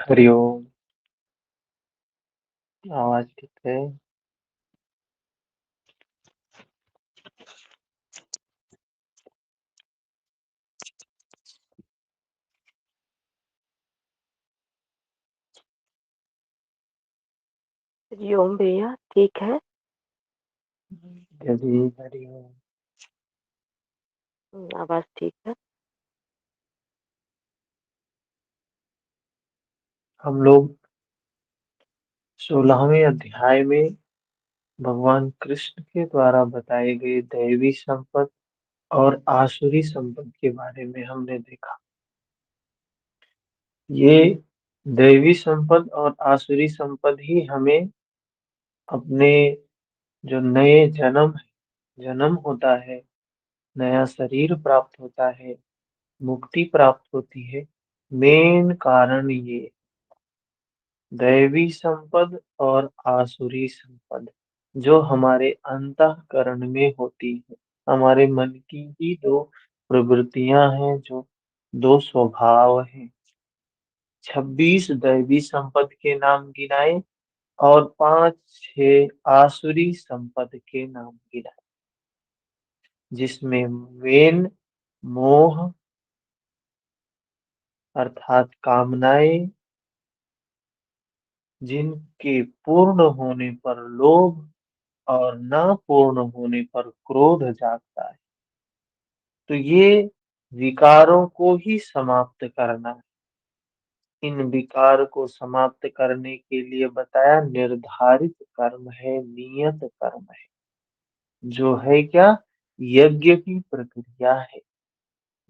हरिओम। आवाज ठीक है। हरिओम भैया, ठीक है। जी हरिओम। आवाज ठीक है। हम लोग 16वें अध्याय में भगवान कृष्ण के द्वारा बताए गए दैवी संपद और आसुरी संपद के बारे में हमने देखा। ये दैवी संपद और आसुरी संपद ही हमें अपने जो नए जन्म होता है, नया शरीर प्राप्त होता है, मुक्ति प्राप्त होती है। मेन कारण ये दैवी संपद और आसुरी संपद जो हमारे अंतःकरण में होती है। हमारे मन की ही दो प्रवृत्तियां हैं, जो दो स्वभाव हैं। 26 दैवी संपद के नाम गिनाए और 5-6 आसुरी संपद के नाम गिनाए, जिसमें मेन मोह अर्थात कामनाएं, जिनके पूर्ण होने पर लोभ और न पूर्ण होने पर क्रोध जागता है। तो ये विकारों को ही समाप्त करना है। इन विकार को समाप्त करने के लिए बताया निर्धारित कर्म है, नियत कर्म है, जो है क्या? यज्ञ की प्रक्रिया है।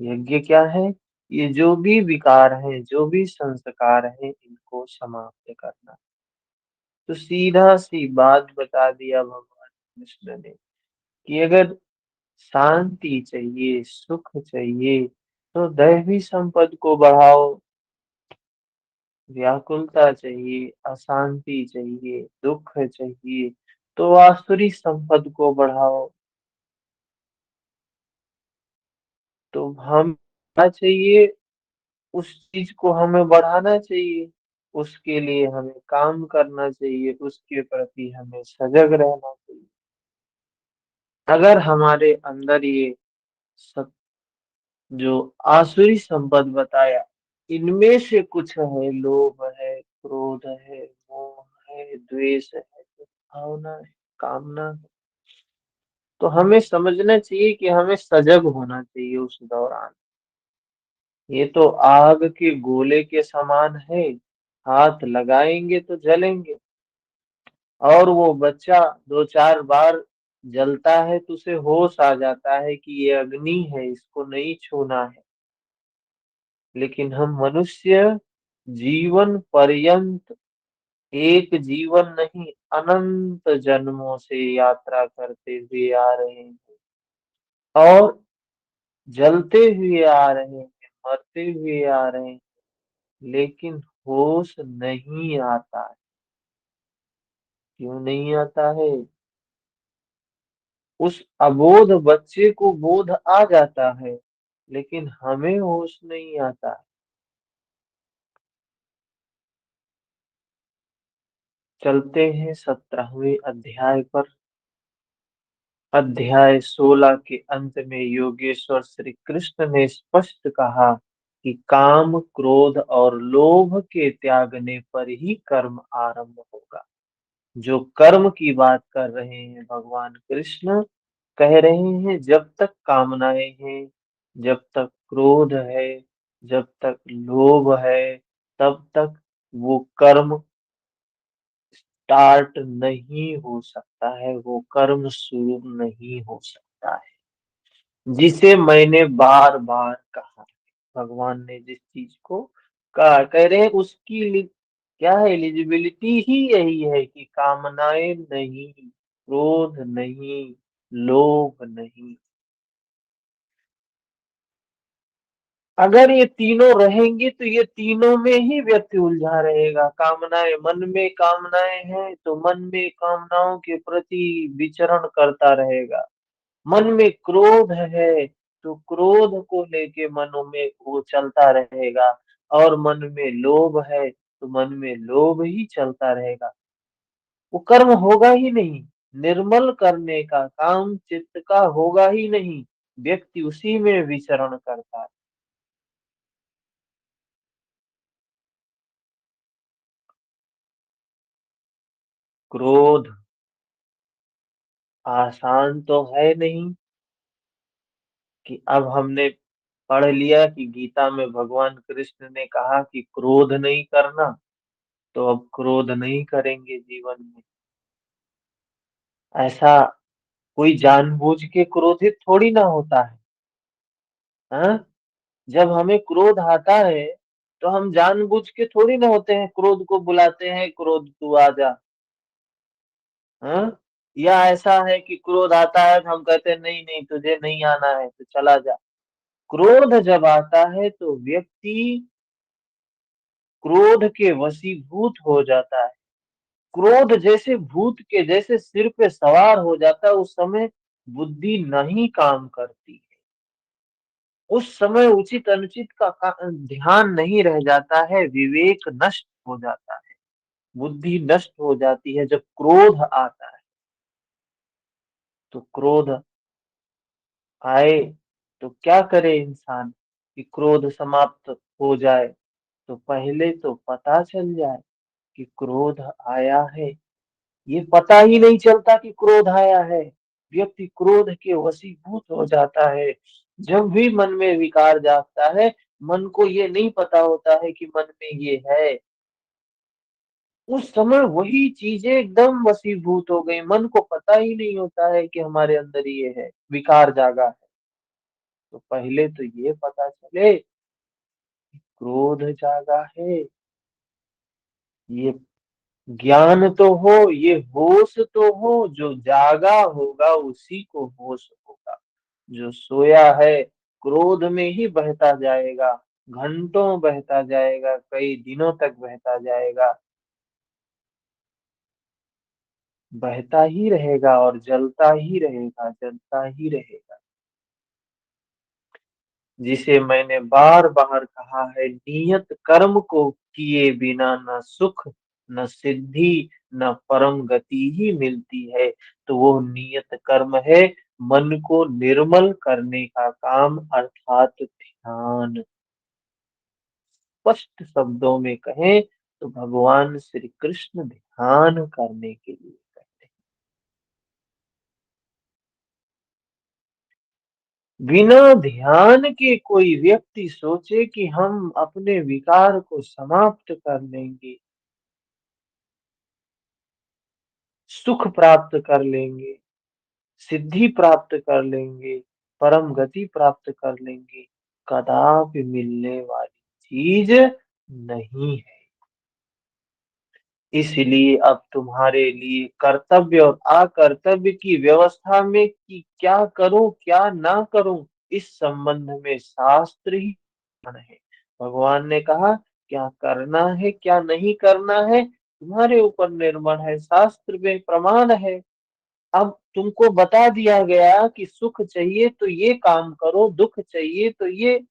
यज्ञ क्या है? ये जो भी विकार है, जो भी संस्कार है, इनको समाप्त करना। तो सीधा सी बात बता दिया भगवान कृष्ण ने कि अगर शांति चाहिए, सुख चाहिए, तो दैवी संपद को बढ़ाओ। व्याकुलता चाहिए, अशांति चाहिए, दुख चाहिए, तो आसुरी संपद को बढ़ाओ। तो हम क्या चाहिए? उस चीज को हमें बढ़ाना चाहिए। उसके लिए हमें काम करना चाहिए, उसके प्रति हमें सजग रहना चाहिए। अगर हमारे अंदर ये सब जो आसुरी संपद बताया, इनमें से कुछ है, लोभ है, क्रोध है, मोह है, द्वेष है, भावना है, कामना है, तो हमें समझना चाहिए कि हमें सजग होना चाहिए उस दौरान। ये तो आग के गोले के समान है, हाथ लगाएंगे तो जलेंगे। और वो बच्चा 2-4 बार जलता है तो उसे होश आ जाता है कि ये अग्नि है, इसको नहीं छूना है। लेकिन हम मनुष्य जीवन पर्यंत, एक जीवन नहीं, अनंत जन्मों से यात्रा करते हुए आ रहे हैं और जलते हुए आ रहे हैं, मरते हुए आ रहे हैं, लेकिन होश नहीं आता है। क्यों नहीं आता है? उस अबोध बच्चे को बोध आ जाता है, लेकिन हमें होश नहीं आता है। चलते हैं 17वें अध्याय पर। अध्याय 16 के अंत में योगेश्वर श्री कृष्ण ने स्पष्ट कहा कि काम, क्रोध और लोभ के त्यागने पर ही कर्म आरंभ होगा। जो कर्म की बात कर रहे हैं भगवान कृष्ण, कह रहे हैं जब तक कामनाएं हैं, जब तक क्रोध है, जब तक लोभ है, तब तक वो कर्म स्टार्ट नहीं हो सकता है, वो कर्म शुरू नहीं हो सकता है। जिसे मैंने बार बार कहा, भगवान ने जिस चीज को कहा, कह रहे हैं उसकी क्या है? एलिजिबिलिटी ही यही है कि कामनाएं नहीं, क्रोध नहीं, लोभ नहीं। अगर ये तीनों रहेंगे तो ये तीनों में ही व्यक्ति उलझा रहेगा। कामनाएं, मन में कामनाएं हैं तो मन में कामनाओं के प्रति विचरण करता रहेगा। मन में क्रोध है तो क्रोध को लेके मनो में वो चलता रहेगा। और मन में लोभ है तो तो मन में लोभ ही चलता रहेगा, वो कर्म होगा ही नहीं। निर्मल करने का काम चित्त का होगा ही नहीं, व्यक्ति उसी में विचरण करता है। क्रोध आसान तो है नहीं कि अब हमने पढ़ लिया कि गीता में भगवान कृष्ण ने कहा कि क्रोध नहीं करना, तो अब क्रोध नहीं करेंगे जीवन में। ऐसा कोई जानबूझ के क्रोधित थोड़ी ना होता है। हाँ? जब हमें क्रोध आता है तो हम जानबूझ के थोड़ी ना होते हैं, क्रोध को बुलाते हैं, क्रोध तू आ जा। हाँ? या ऐसा है कि क्रोध आता है तो हम कहते हैं नहीं नहीं तुझे नहीं आना है तो चला जा। क्रोध जब आता है तो व्यक्ति क्रोध के वशीभूत हो जाता है। क्रोध जैसे भूत के जैसे सिर पे सवार हो जाता है, उस समय बुद्धि नहीं काम करती। उस समय उचित अनुचित का ध्यान नहीं रह जाता है, विवेक नष्ट हो जाता है, बुद्धि नष्ट हो जाती है जब क्रोध आता है। तो क्रोध आए तो क्या करे इंसान कि क्रोध समाप्त हो जाए, तो पहले तो पता चल जाए कि क्रोध आया है। ये पता ही नहीं चलता कि क्रोध आया है, व्यक्ति क्रोध के वशीभूत हो जाता है। जब भी मन में विकार जागता है, मन को ये नहीं पता होता है कि मन में ये है। उस समय वही चीजें एकदम वशीभूत हो गई, मन को पता ही नहीं होता है कि हमारे अंदर ये है, विकार जागा है। तो पहले तो ये पता चले क्रोध जागा है, ये ज्ञान तो हो, ये होश तो हो, जो जागा होगा उसी को होश होगा। जो सोया है क्रोध में ही बहता जाएगा, घंटों बहता जाएगा, कई दिनों तक बहता जाएगा, बहता ही रहेगा और जलता ही रहेगा, जलता ही रहेगा। जिसे मैंने बार बार कहा है, नियत कर्म को किए बिना न सुख न सिद्धि न परम गति ही मिलती है। तो वो नियत कर्म है मन को निर्मल करने का काम, अर्थात ध्यान। स्पष्ट शब्दों में कहें तो भगवान श्री कृष्ण ध्यान करने के लिए कहते हैं। बिना ध्यान के कोई व्यक्ति सोचे कि हम अपने विकार को समाप्त कर लेंगे, सुख प्राप्त कर लेंगे, सिद्धि प्राप्त कर लेंगे, परम गति प्राप्त कर लेंगे, कदापि मिलने वाली चीज नहीं है। इसलिए अब तुम्हारे लिए कर्तव्य और अकर्तव्य की व्यवस्था में कि क्या करूं क्या ना करूं, इस संबंध में शास्त्र ही है। भगवान ने कहा क्या करना है क्या नहीं करना है तुम्हारे ऊपर निर्भर है, शास्त्र में प्रमाण है। अब तुमको बता दिया गया कि सुख चाहिए तो ये काम करो, दुख चाहिए तो ये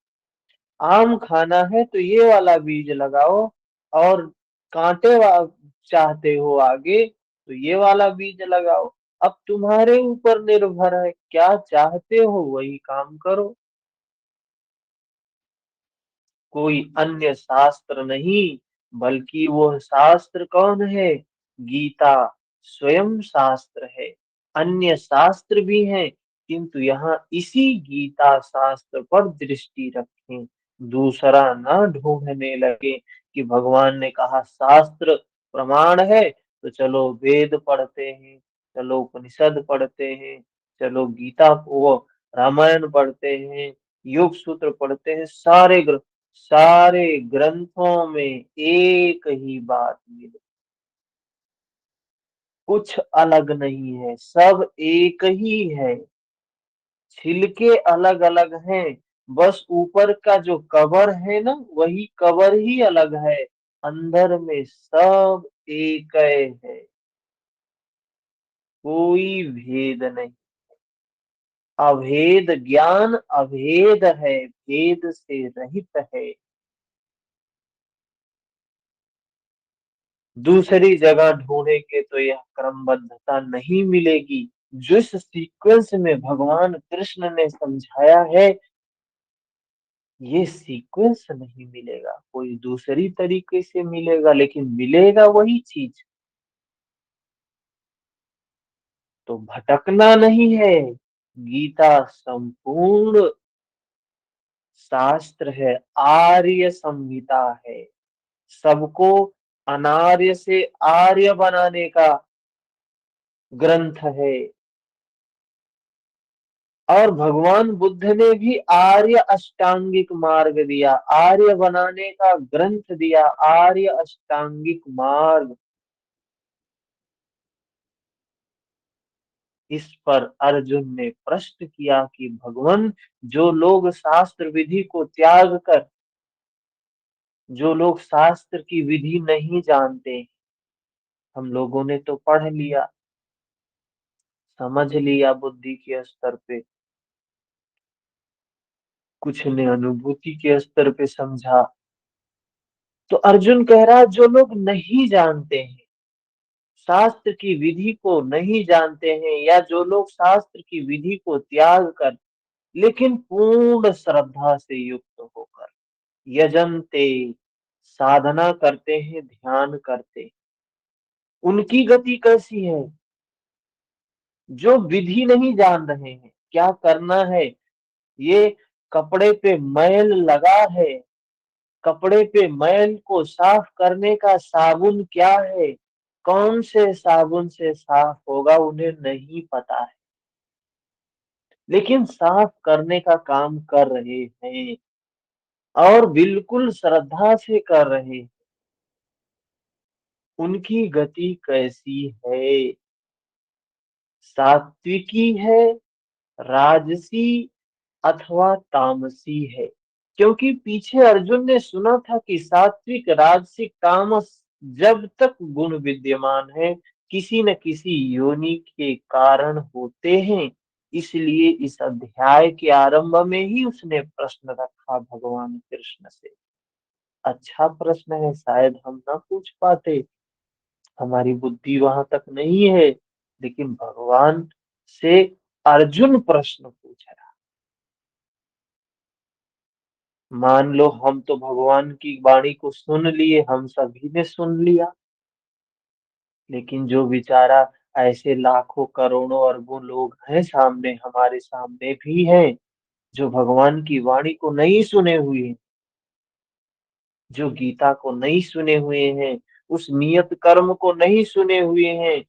आम खाना है तो ये वाला बीज लगाओ, और कांटे चाहते हो आगे तो ये वाला बीज लगाओ। अब तुम्हारे ऊपर निर्भर है, क्या चाहते हो वही काम करो। कोई अन्य शास्त्र नहीं, बल्कि वो शास्त्र कौन है? गीता स्वयं शास्त्र है। अन्य शास्त्र भी हैं, किंतु यहाँ इसी गीता शास्त्र पर दृष्टि रखें, दूसरा न ढूंढने लगे कि भगवान ने कहा शास्त्र प्रमाण है तो चलो वेद पढ़ते हैं, चलो उपनिषद पढ़ते हैं, चलो गीता वो रामायण पढ़ते हैं, योग सूत्र पढ़ते हैं। सारे ग्रंथों में एक ही बात मिले, कुछ अलग नहीं है, सब एक ही है। छिलके अलग अलग हैं, बस ऊपर का जो कवर है ना वही कवर ही अलग है, अंदर में सब एक है, कोई भेद नहीं। अभेद ज्ञान अभेद है, भेद से रहित है। दूसरी जगह ढूंढेंगे तो यह क्रमबद्धता नहीं मिलेगी। जिस सीक्वेंस में भगवान कृष्ण ने समझाया है, ये सीक्वेंस नहीं मिलेगा, कोई दूसरी तरीके से मिलेगा, लेकिन मिलेगा वही चीज। तो भटकना नहीं है। गीता संपूर्ण शास्त्र है, आर्य संहिता है, सबको अनार्य से आर्य बनाने का ग्रंथ है। और भगवान बुद्ध ने भी आर्य अष्टांगिक मार्ग दिया, आर्य बनाने का ग्रंथ दिया, आर्य अष्टांगिक मार्ग। इस पर अर्जुन ने प्रश्न किया कि भगवान, जो लोग शास्त्र विधि को त्याग कर, जो लोग शास्त्र की विधि नहीं जानते, हम लोगों ने तो पढ़ लिया, समझ लिया बुद्धि के स्तर पे, कुछ ने अनुभूति के स्तर पे समझा। तो अर्जुन कह रहा है, जो लोग नहीं जानते हैं, शास्त्र की विधि को नहीं जानते हैं, या जो लोग शास्त्र की विधि को त्याग कर लेकिन पूर्ण श्रद्धा से युक्त होकर यजन्ते, साधना करते हैं, ध्यान करते हैं, उनकी गति कैसी है? जो विधि नहीं जान रहे हैं क्या करना है, ये कपड़े पे मैल लगा है, कपड़े पे मैल को साफ करने का साबुन क्या है, कौन से साबुन से साफ होगा, उन्हें नहीं पता है, लेकिन साफ करने का काम कर रहे हैं और बिल्कुल श्रद्धा से कर रहे हैं। उनकी गति कैसी है? सात्विकी है, राजसी, अथवा तामसी है? क्योंकि पीछे अर्जुन ने सुना था कि सात्विक, राजसिक, तामस जब तक गुण विद्यमान है, किसी न किसी योनि के कारण होते हैं। इसलिए इस अध्याय के आरंभ में ही उसने प्रश्न रखा भगवान कृष्ण से। अच्छा प्रश्न है, शायद हम ना पूछ पाते, हमारी बुद्धि वहां तक नहीं है, लेकिन भगवान से अर्जुन प्रश्न पूछ रहा। मान लो हम तो भगवान की वाणी को सुन लिए, हम सभी ने सुन लिया, लेकिन जो बेचारा, ऐसे लाखों करोड़ों अरबों लोग हैं सामने, हमारे सामने भी हैं, जो भगवान की वाणी को नहीं सुने हुए, जो गीता को नहीं सुने हुए हैं, उस नियत कर्म को नहीं सुने हुए हैं,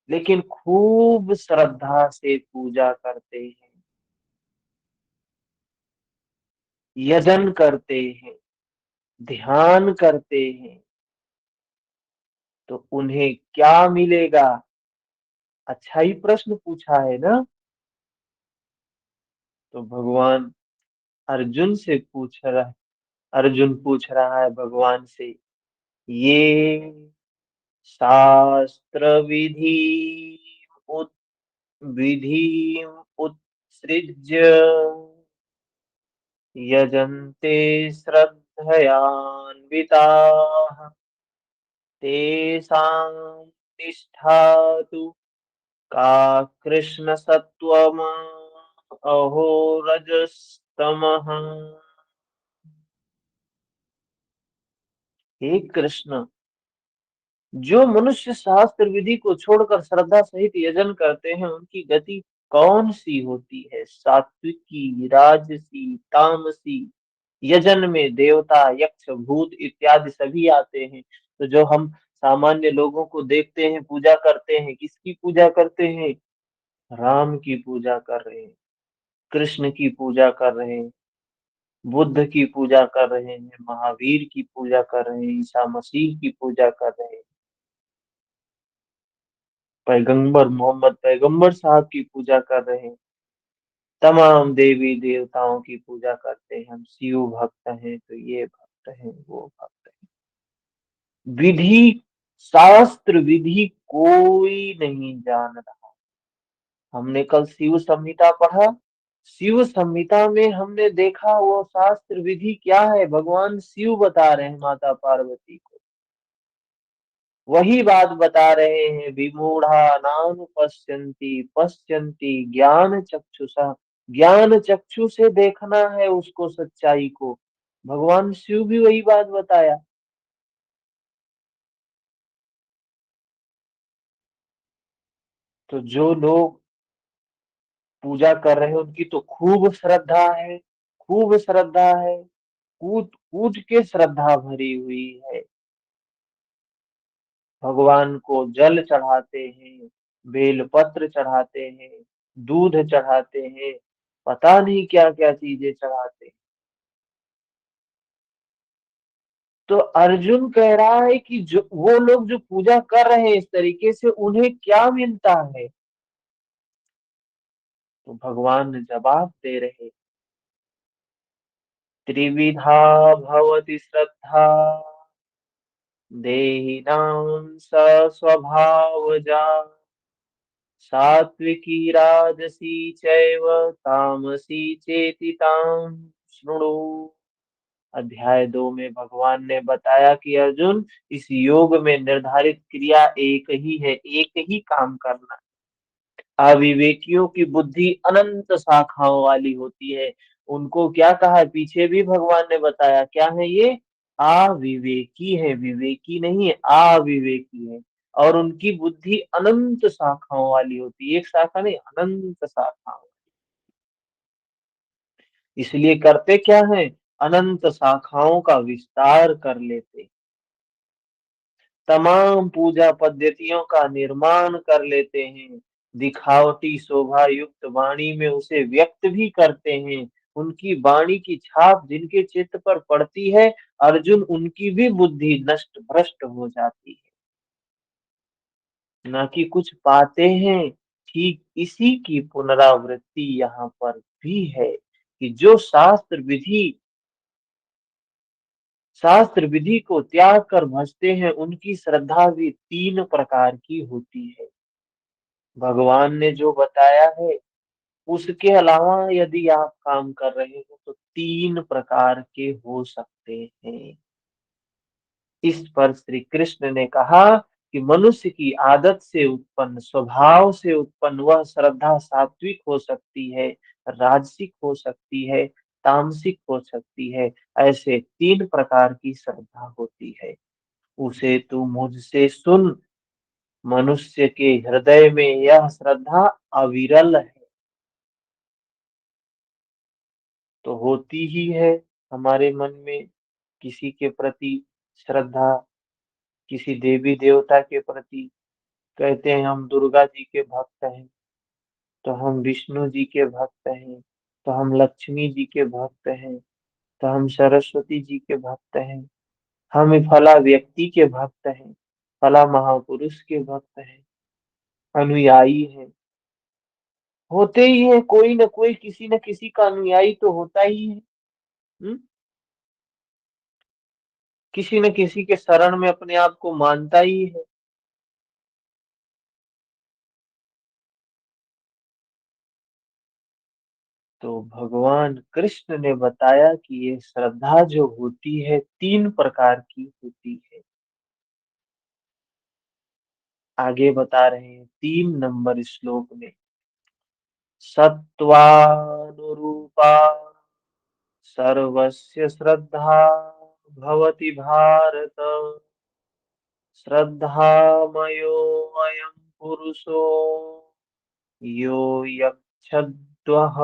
लेकिन खूब श्रद्धा से पूजा करते हैं, यजन करते हैं, ध्यान करते हैं, तो उन्हें क्या मिलेगा? अच्छा ही प्रश्न पूछा है ना। तो भगवान अर्जुन से पूछ रहा अर्जुन पूछ रहा है भगवान से, ये शास्त्र उत विधि उत्सृज्य यजन्ते श्रद्धयान्विताः तेषां निष्ठा तु का कृष्ण सत्वम अहो रजस्तमः। हे कृष्ण, जो मनुष्य शास्त्र विधि को छोड़कर श्रद्धा सहित यजन करते हैं, उनकी गति कौन सी होती है? सात्विकी, राजसी, तामसी। यजन में देवता, यक्ष, भूत इत्यादि सभी आते हैं। तो जो हम सामान्य लोगों को देखते हैं, पूजा करते हैं, किसकी पूजा करते हैं? राम की पूजा कर रहे हैं, कृष्ण की पूजा कर रहे हैं, बुद्ध की पूजा कर रहे हैं, महावीर की पूजा कर रहे हैं, ईसा मसीह की पूजा कर रहे हैं, पैगंबर मोहम्मद पैगंबर साहब की पूजा कर रहे हैं, तमाम देवी देवताओं की पूजा करते हैं। हम शिव भक्त हैं तो ये भक्त हैं, वो भक्त हैं। विधि, शास्त्र विधि कोई नहीं जान रहा। हमने कल शिव संहिता पढ़ा, शिव संहिता में हमने देखा वो शास्त्र विधि क्या है, भगवान शिव बता रहे हैं माता पार्वती को। वही बात बता रहे हैं, विमूढ़ा नानु पश्यन्ति पश्यन्ति ज्ञान चक्षुषा। ज्ञान चक्षु से देखना है उसको, सच्चाई को। भगवान शिव भी वही बात बताया। तो जो लोग पूजा कर रहे हैं उनकी तो खूब श्रद्धा है, खूब श्रद्धा है, कूट कूट के श्रद्धा भरी हुई है। भगवान को जल चढ़ाते हैं, बेलपत्र चढ़ाते हैं, दूध चढ़ाते हैं, पता नहीं क्या क्या चीजें चढ़ाते हैं। तो अर्जुन कह रहा है कि जो वो लोग जो पूजा कर रहे हैं इस तरीके से, उन्हें क्या मिलता है। तो भगवान जवाब दे रहे, त्रिविधा भवति श्रद्धा देहिनां स स्वभावजा, सात्विकी राजसी चैव तामसी चेति तां शृणु। अध्याय 2 में भगवान ने बताया कि अर्जुन, इस योग में निर्धारित क्रिया एक ही है, एक ही काम करना। अविवेकियों की बुद्धि अनंत शाखाओं वाली होती है। उनको क्या कहा है, पीछे भी भगवान ने बताया, क्या है ये, अविवेकी है, विवेकी नहीं है, अविवेकी है। और उनकी बुद्धि अनंत शाखाओं वाली होती है, एक शाखा नहीं, अनंत शाखाओं। इसलिए करते क्या है, अनंत शाखाओं का विस्तार कर लेते, तमाम पूजा पद्धतियों का निर्माण कर लेते हैं, दिखावटी शोभा युक्त वाणी में उसे व्यक्त भी करते हैं। उनकी वाणी की छाप जिनके चित्त पर पड़ती है, अर्जुन, उनकी भी बुद्धि नष्ट भ्रष्ट हो जाती है, न कि कुछ पाते हैं। ठीक इसी की पुनरावृत्ति यहाँ पर भी है कि जो शास्त्र विधि को त्याग कर भजते हैं, उनकी श्रद्धा भी 3 प्रकार की होती है। भगवान ने जो बताया है उसके अलावा यदि आप काम कर रहे हो तो 3 प्रकार के हो सकते हैं। इस पर श्री कृष्ण ने कहा कि मनुष्य की आदत से उत्पन्न, स्वभाव से उत्पन्न वह श्रद्धा सात्विक हो सकती है, राजसिक हो सकती है, तामसिक हो सकती है। ऐसे 3 प्रकार की श्रद्धा होती है। उसे तू मुझसे सुन, मनुष्य के हृदय में यह श्रद्धा अविरल है। तो होती ही है हमारे मन में किसी के प्रति श्रद्धा, किसी देवी देवता के प्रति। कहते हैं हम दुर्गा जी के भक्त हैं, तो हम विष्णु जी के भक्त हैं, तो हम लक्ष्मी जी के भक्त हैं, तो हम सरस्वती जी के भक्त हैं, हम फला व्यक्ति के भक्त हैं, फला महापुरुष के भक्त हैं, अनुयायी हैं। होते ही है, कोई न कोई किसी न किसी का अनुयायी तो होता ही है। हुँ? किसी न किसी के शरण में अपने आप को मानता ही है। तो भगवान कृष्ण ने बताया कि ये श्रद्धा जो होती है 3 प्रकार की होती है। आगे बता रहे हैं 3 नंबर श्लोक में, सत्वानुरूपा सर्वस्य श्रद्धा भवति भारत, श्रद्धामयो अयं पुरुषो यो यक्षद्वः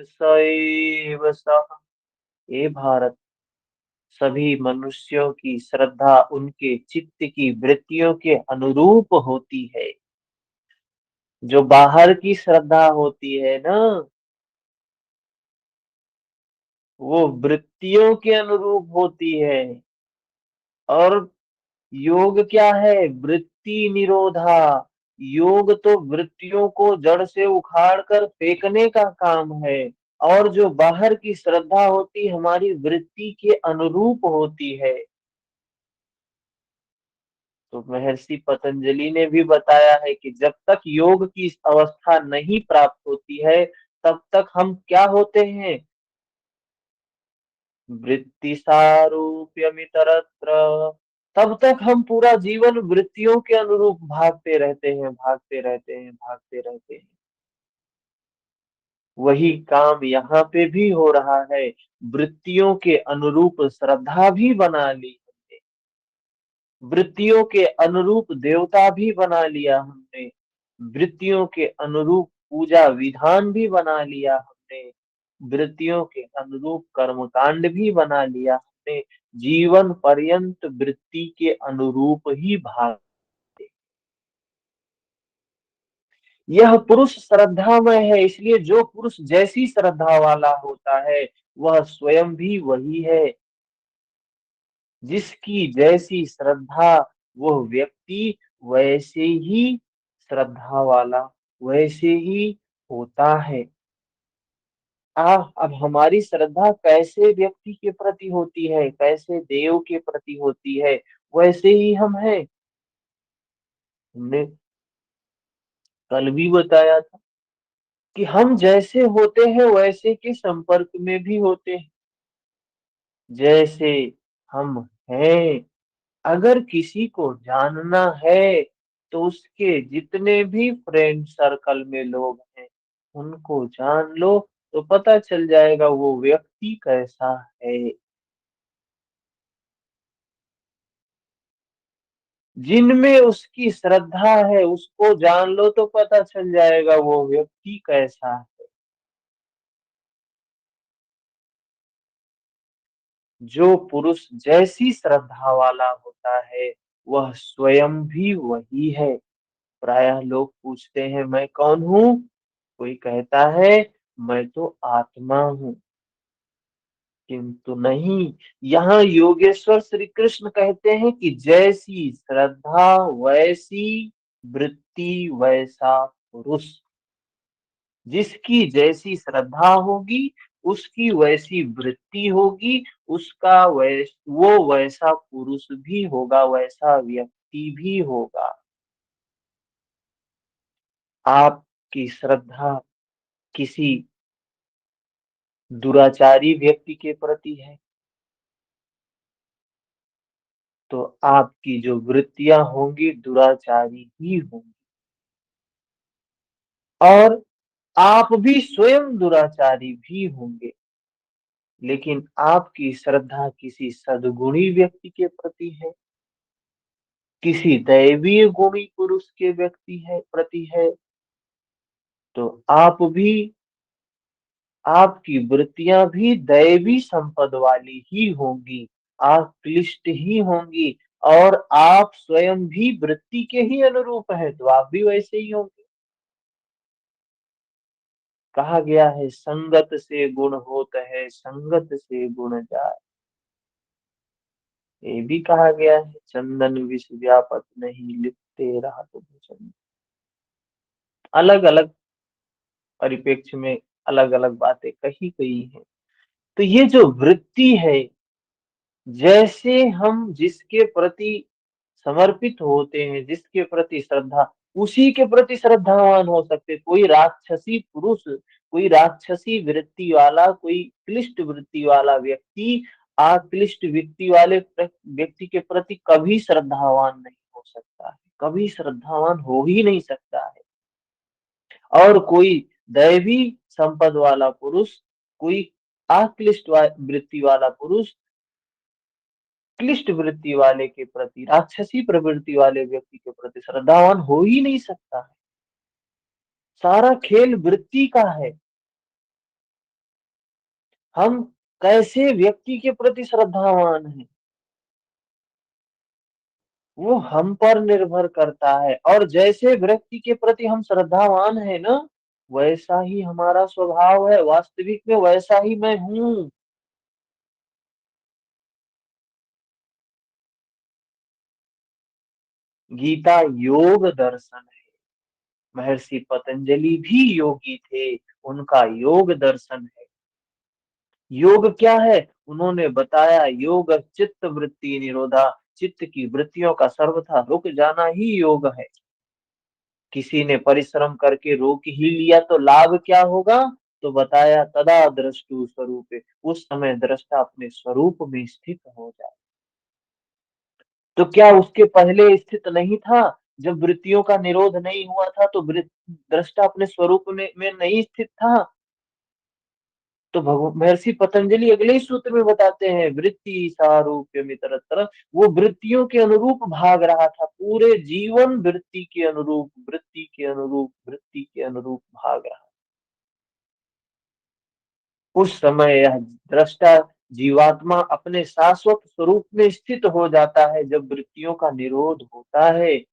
स एव सः। हे भारत, सभी मनुष्यों की श्रद्धा उनके चित्त की वृत्तियों के अनुरूप होती है। जो बाहर की श्रद्धा होती है ना, वो वृत्तियों के अनुरूप होती है। और योग क्या है, वृत्ति निरोधा। योग तो वृत्तियों को जड़ से उखाड़ कर फेंकने का काम है। और जो बाहर की श्रद्धा होती, हमारी वृत्ति के अनुरूप होती है। तो महर्षि पतंजलि ने भी बताया है कि जब तक योग की अवस्था नहीं प्राप्त होती है, तब तक हम क्या होते हैं, वृत्ति सारूप्यमितरत्र तब तक हम पूरा जीवन वृत्तियों के अनुरूप भागते रहते हैं, भागते रहते हैं, भागते रहते हैं। वही काम यहाँ पे भी हो रहा है। वृत्तियों के अनुरूप श्रद्धा भी बना ली हमने, वृत्तियों के अनुरूप देवता भी बना लिया हमने, वृत्तियों के अनुरूप पूजा विधान भी बना लिया हमने, वृत्तियों के अनुरूप कर्मकांड भी बना लिया हमने। जीवन पर्यंत वृत्ति के अनुरूप ही भागते। यह पुरुष श्रद्धामय है, इसलिए जो पुरुष जैसी श्रद्धा वाला होता है वह स्वयं भी वही है। जिसकी जैसी श्रद्धा वह व्यक्ति वैसे ही श्रद्धा वाला, वैसे ही होता है। अब हमारी श्रद्धा कैसे व्यक्ति के प्रति होती है, कैसे देव के प्रति होती है, वैसे ही हम हैं। हमने कल भी बताया था कि हम जैसे होते हैं वैसे के संपर्क में भी होते हैं। जैसे हम हैं, अगर किसी को जानना है तो उसके जितने भी फ्रेंड सर्कल में लोग हैं उनको जान लो, तो पता चल जाएगा वो व्यक्ति कैसा है। जिनमें उसकी श्रद्धा है उसको जान लो तो पता चल जाएगा वो व्यक्ति कैसा है। जो पुरुष जैसी श्रद्धा वाला होता है वह स्वयं भी वही है। प्रायः लोग पूछते हैं मैं कौन हूँ, कोई कहता है मैं तो आत्मा हूँ, किंतु नहीं। यहाँ योगेश्वर श्री कृष्ण कहते हैं कि जैसी श्रद्धा वैसी वृत्ति वैसा पुरुष। जिसकी जैसी श्रद्धा होगी उसकी वैसी वृत्ति होगी, उसका वो वैसा पुरुष भी होगा, वैसा व्यक्ति भी होगा। आपकी श्रद्धा किसी दुराचारी व्यक्ति के प्रति है तो आपकी जो वृत्तियां होंगी दुराचारी ही होंगी, और आप भी स्वयं दुराचारी भी होंगे। लेकिन आपकी श्रद्धा किसी सद्गुणी व्यक्ति के प्रति है, किसी दैवीय गुणी पुरुष के व्यक्ति है प्रति है, तो आप भी, आपकी वृत्तियां भी दैवी संपद वाली ही होंगी, आप क्लिष्ट ही होंगी। और आप स्वयं भी वृत्ति के ही अनुरूप है तो आप भी वैसे ही होंगे। कहा गया है संगत से गुण होत है, संगत से गुण जाए। ये भी कहा गया है चंदन विष व्यापत नहीं, लिपते रात भुजंग। अलग अलग परिप्रेक्ष्य में अलग अलग बातें कही गई हैं। तो ये जो वृत्ति है, जैसे हम जिसके प्रति समर्पित होते हैं, जिसके प्रति श्रद्धा, उसी के प्रति श्रद्धावान हो सकते। कोई राक्षसी पुरुष, कोई राक्षसी वृत्ति वाला, कोई क्लिष्ट वृत्ति वाला व्यक्ति अक्लिष्ट व्यक्ति वाले व्यक्ति के प्रति कभी श्रद्धावान नहीं हो सकता है, कभी श्रद्धावान हो ही नहीं सकता है। और कोई दैवी संपद वाला पुरुष, कोई अक्लिष्ट वृत्ति वाला पुरुष क्लिष्ट वृत्ति वाले के प्रति, राक्षसी प्रवृत्ति वाले व्यक्ति के प्रति श्रद्धावान हो ही नहीं सकता है। सारा खेल वृत्ति का है। हम कैसे व्यक्ति के प्रति श्रद्धावान हैं वो हम पर निर्भर करता है। और जैसे व्यक्ति के प्रति हम श्रद्धावान है ना, वैसा ही हमारा स्वभाव है, वास्तविक में वैसा ही मैं हूँ। गीता योग दर्शन है। महर्षि पतंजलि भी योगी थे, उनका योग दर्शन है। योग क्या है उन्होंने बताया, योग चित्त वृत्ति निरोधा, चित्त की वृत्तियों का सर्वथा रुक जाना ही योग है। किसी ने परिश्रम करके रोक ही लिया तो लाभ क्या होगा, तो बताया तदा दृष्टु स्वरूप, उस समय दृष्टा अपने स्वरूप में स्थित हो जाए। तो क्या उसके पहले स्थित नहीं था? जब वृत्तियों का निरोध नहीं हुआ था तो दृष्टा अपने स्वरूप में नहीं स्थित था। तो महर्षि पतंजलि अगले ही सूत्र में बताते हैं, वृत्ति सारूप्य मितरत्र, वो वृत्तियों के अनुरूप भाग रहा था, पूरे जीवन वृत्ति के अनुरूप, वृत्ति के अनुरूप, वृत्ति के अनुरूप भाग रहा। उस समय यह दृष्टा जीवात्मा अपने शाश्वत स्वरूप में स्थित हो जाता है जब वृत्तियों का निरोध होता है।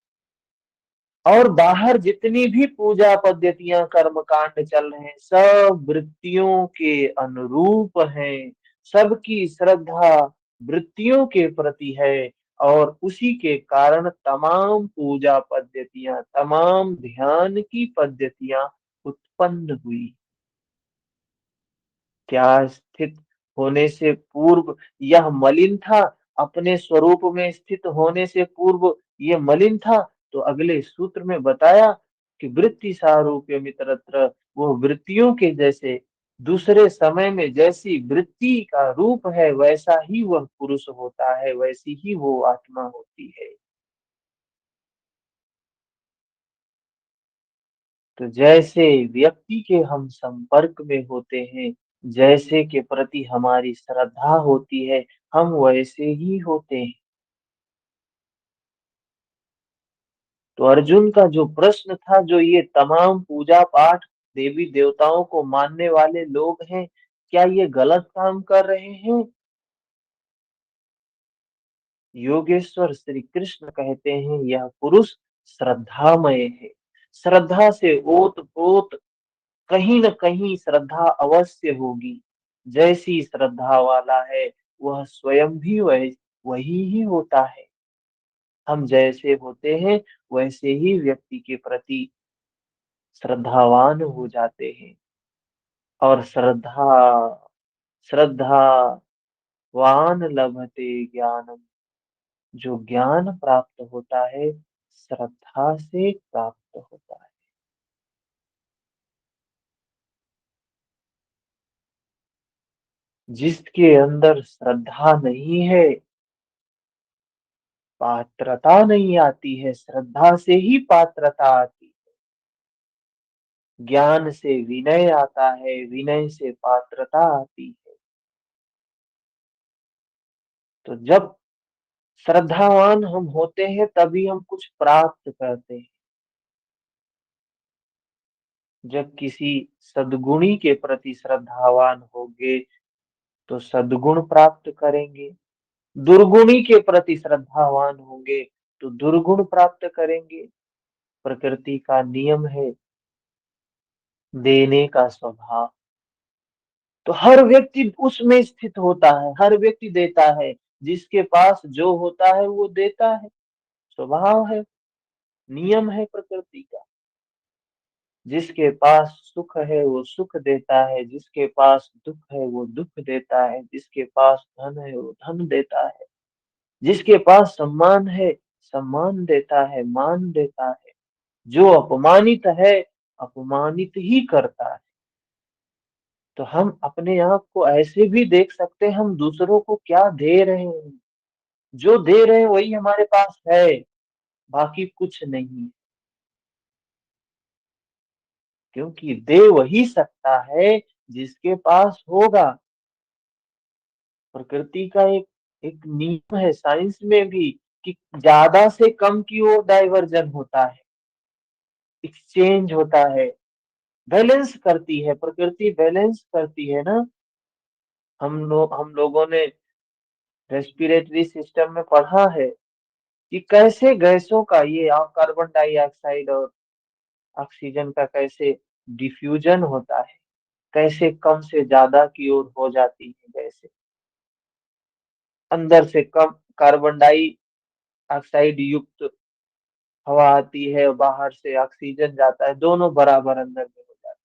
और बाहर जितनी भी पूजा पद्धतियां कर्म कांड चल रहे हैं सब वृत्तियों के अनुरूप हैं। सबकी श्रद्धा वृत्तियों के प्रति है। और उसी के कारण तमाम पूजा पद्धतियां, तमाम ध्यान की पद्धतियां उत्पन्न हुई। क्या स्थित होने से पूर्व यह मलिन था? अपने स्वरूप में स्थित होने से पूर्व ये मलिन था। तो अगले सूत्र में बताया कि वृत्ति सारूप्य मित्रत्र, वो वृत्तियों के जैसे, दूसरे समय में जैसी वृत्ति का रूप है वैसा ही वह पुरुष होता है, वैसी ही वो आत्मा होती है। तो जैसे व्यक्ति के हम संपर्क में होते हैं, जैसे के प्रति हमारी श्रद्धा होती है, हम वैसे ही होते हैं। तो अर्जुन का जो प्रश्न था, जो ये तमाम पूजा पाठ देवी देवताओं को मानने वाले लोग हैं, क्या ये गलत काम कर रहे हैं? योगेश्वर श्री कृष्ण कहते हैं, यह पुरुष श्रद्धामय है। श्रद्धा से ओत प्रोत कहीं न कहीं श्रद्धा अवश्य होगी। जैसी श्रद्धा वाला है वह स्वयं भी वही ही होता है। हम जैसे होते हैं वैसे ही व्यक्ति के प्रति श्रद्धावान हो जाते हैं। और श्रद्धावान लभते ज्ञानम, जो ज्ञान प्राप्त होता है श्रद्धा से प्राप्त होता है। जिसके अंदर श्रद्धा नहीं है पात्रता नहीं आती है, श्रद्धा से ही पात्रता आती है। ज्ञान से विनय आता है, विनय से पात्रता आती है। तो जब श्रद्धावान हम होते हैं तभी हम कुछ प्राप्त करते हैं। जब किसी सद्गुणी के प्रति श्रद्धावान होंगे तो सद्गुण प्राप्त करेंगे। दुर्गुणी के प्रति श्रद्धावान होंगे तो दुर्गुण प्राप्त करेंगे। प्रकृति का नियम है देने का स्वभाव। तो हर व्यक्ति उसमें स्थित होता है, हर व्यक्ति देता है। जिसके पास जो होता है वो देता है, स्वभाव है, नियम है प्रकृति का। जिसके पास सुख है वो सुख देता है, जिसके पास दुख है वो दुख देता है, जिसके पास धन है वो धन देता है, जिसके पास सम्मान है सम्मान देता है, मान देता है। जो अपमानित है अपमानित ही करता है। तो हम अपने आप को ऐसे भी देख सकते हैं, हम दूसरों को क्या दे रहे हैं। जो दे रहे हैं वही हमारे पास है, बाकी कुछ नहीं। क्योंकि दे वही सकता है जिसके पास होगा। प्रकृति का एक एक नियम है साइंस में भी कि ज्यादा से कम की ओर डाइवर्जन होता है, एक्सचेंज होता है, बैलेंस करती है प्रकृति, बैलेंस करती है ना। हम लोगों ने रेस्पिरेटरी सिस्टम में पढ़ा है कि कैसे गैसों का ये कार्बन डाइऑक्साइड और ऑक्सीजन का कैसे डिफ्यूजन होता है, कैसे कम से ज्यादा की ओर हो जाती है गैसें। अंदर से कम कार्बन डाइऑक्साइड युक्त हवा आती है, बाहर से ऑक्सीजन जाता है, दोनों बराबर अंदर में हो जाते हैं।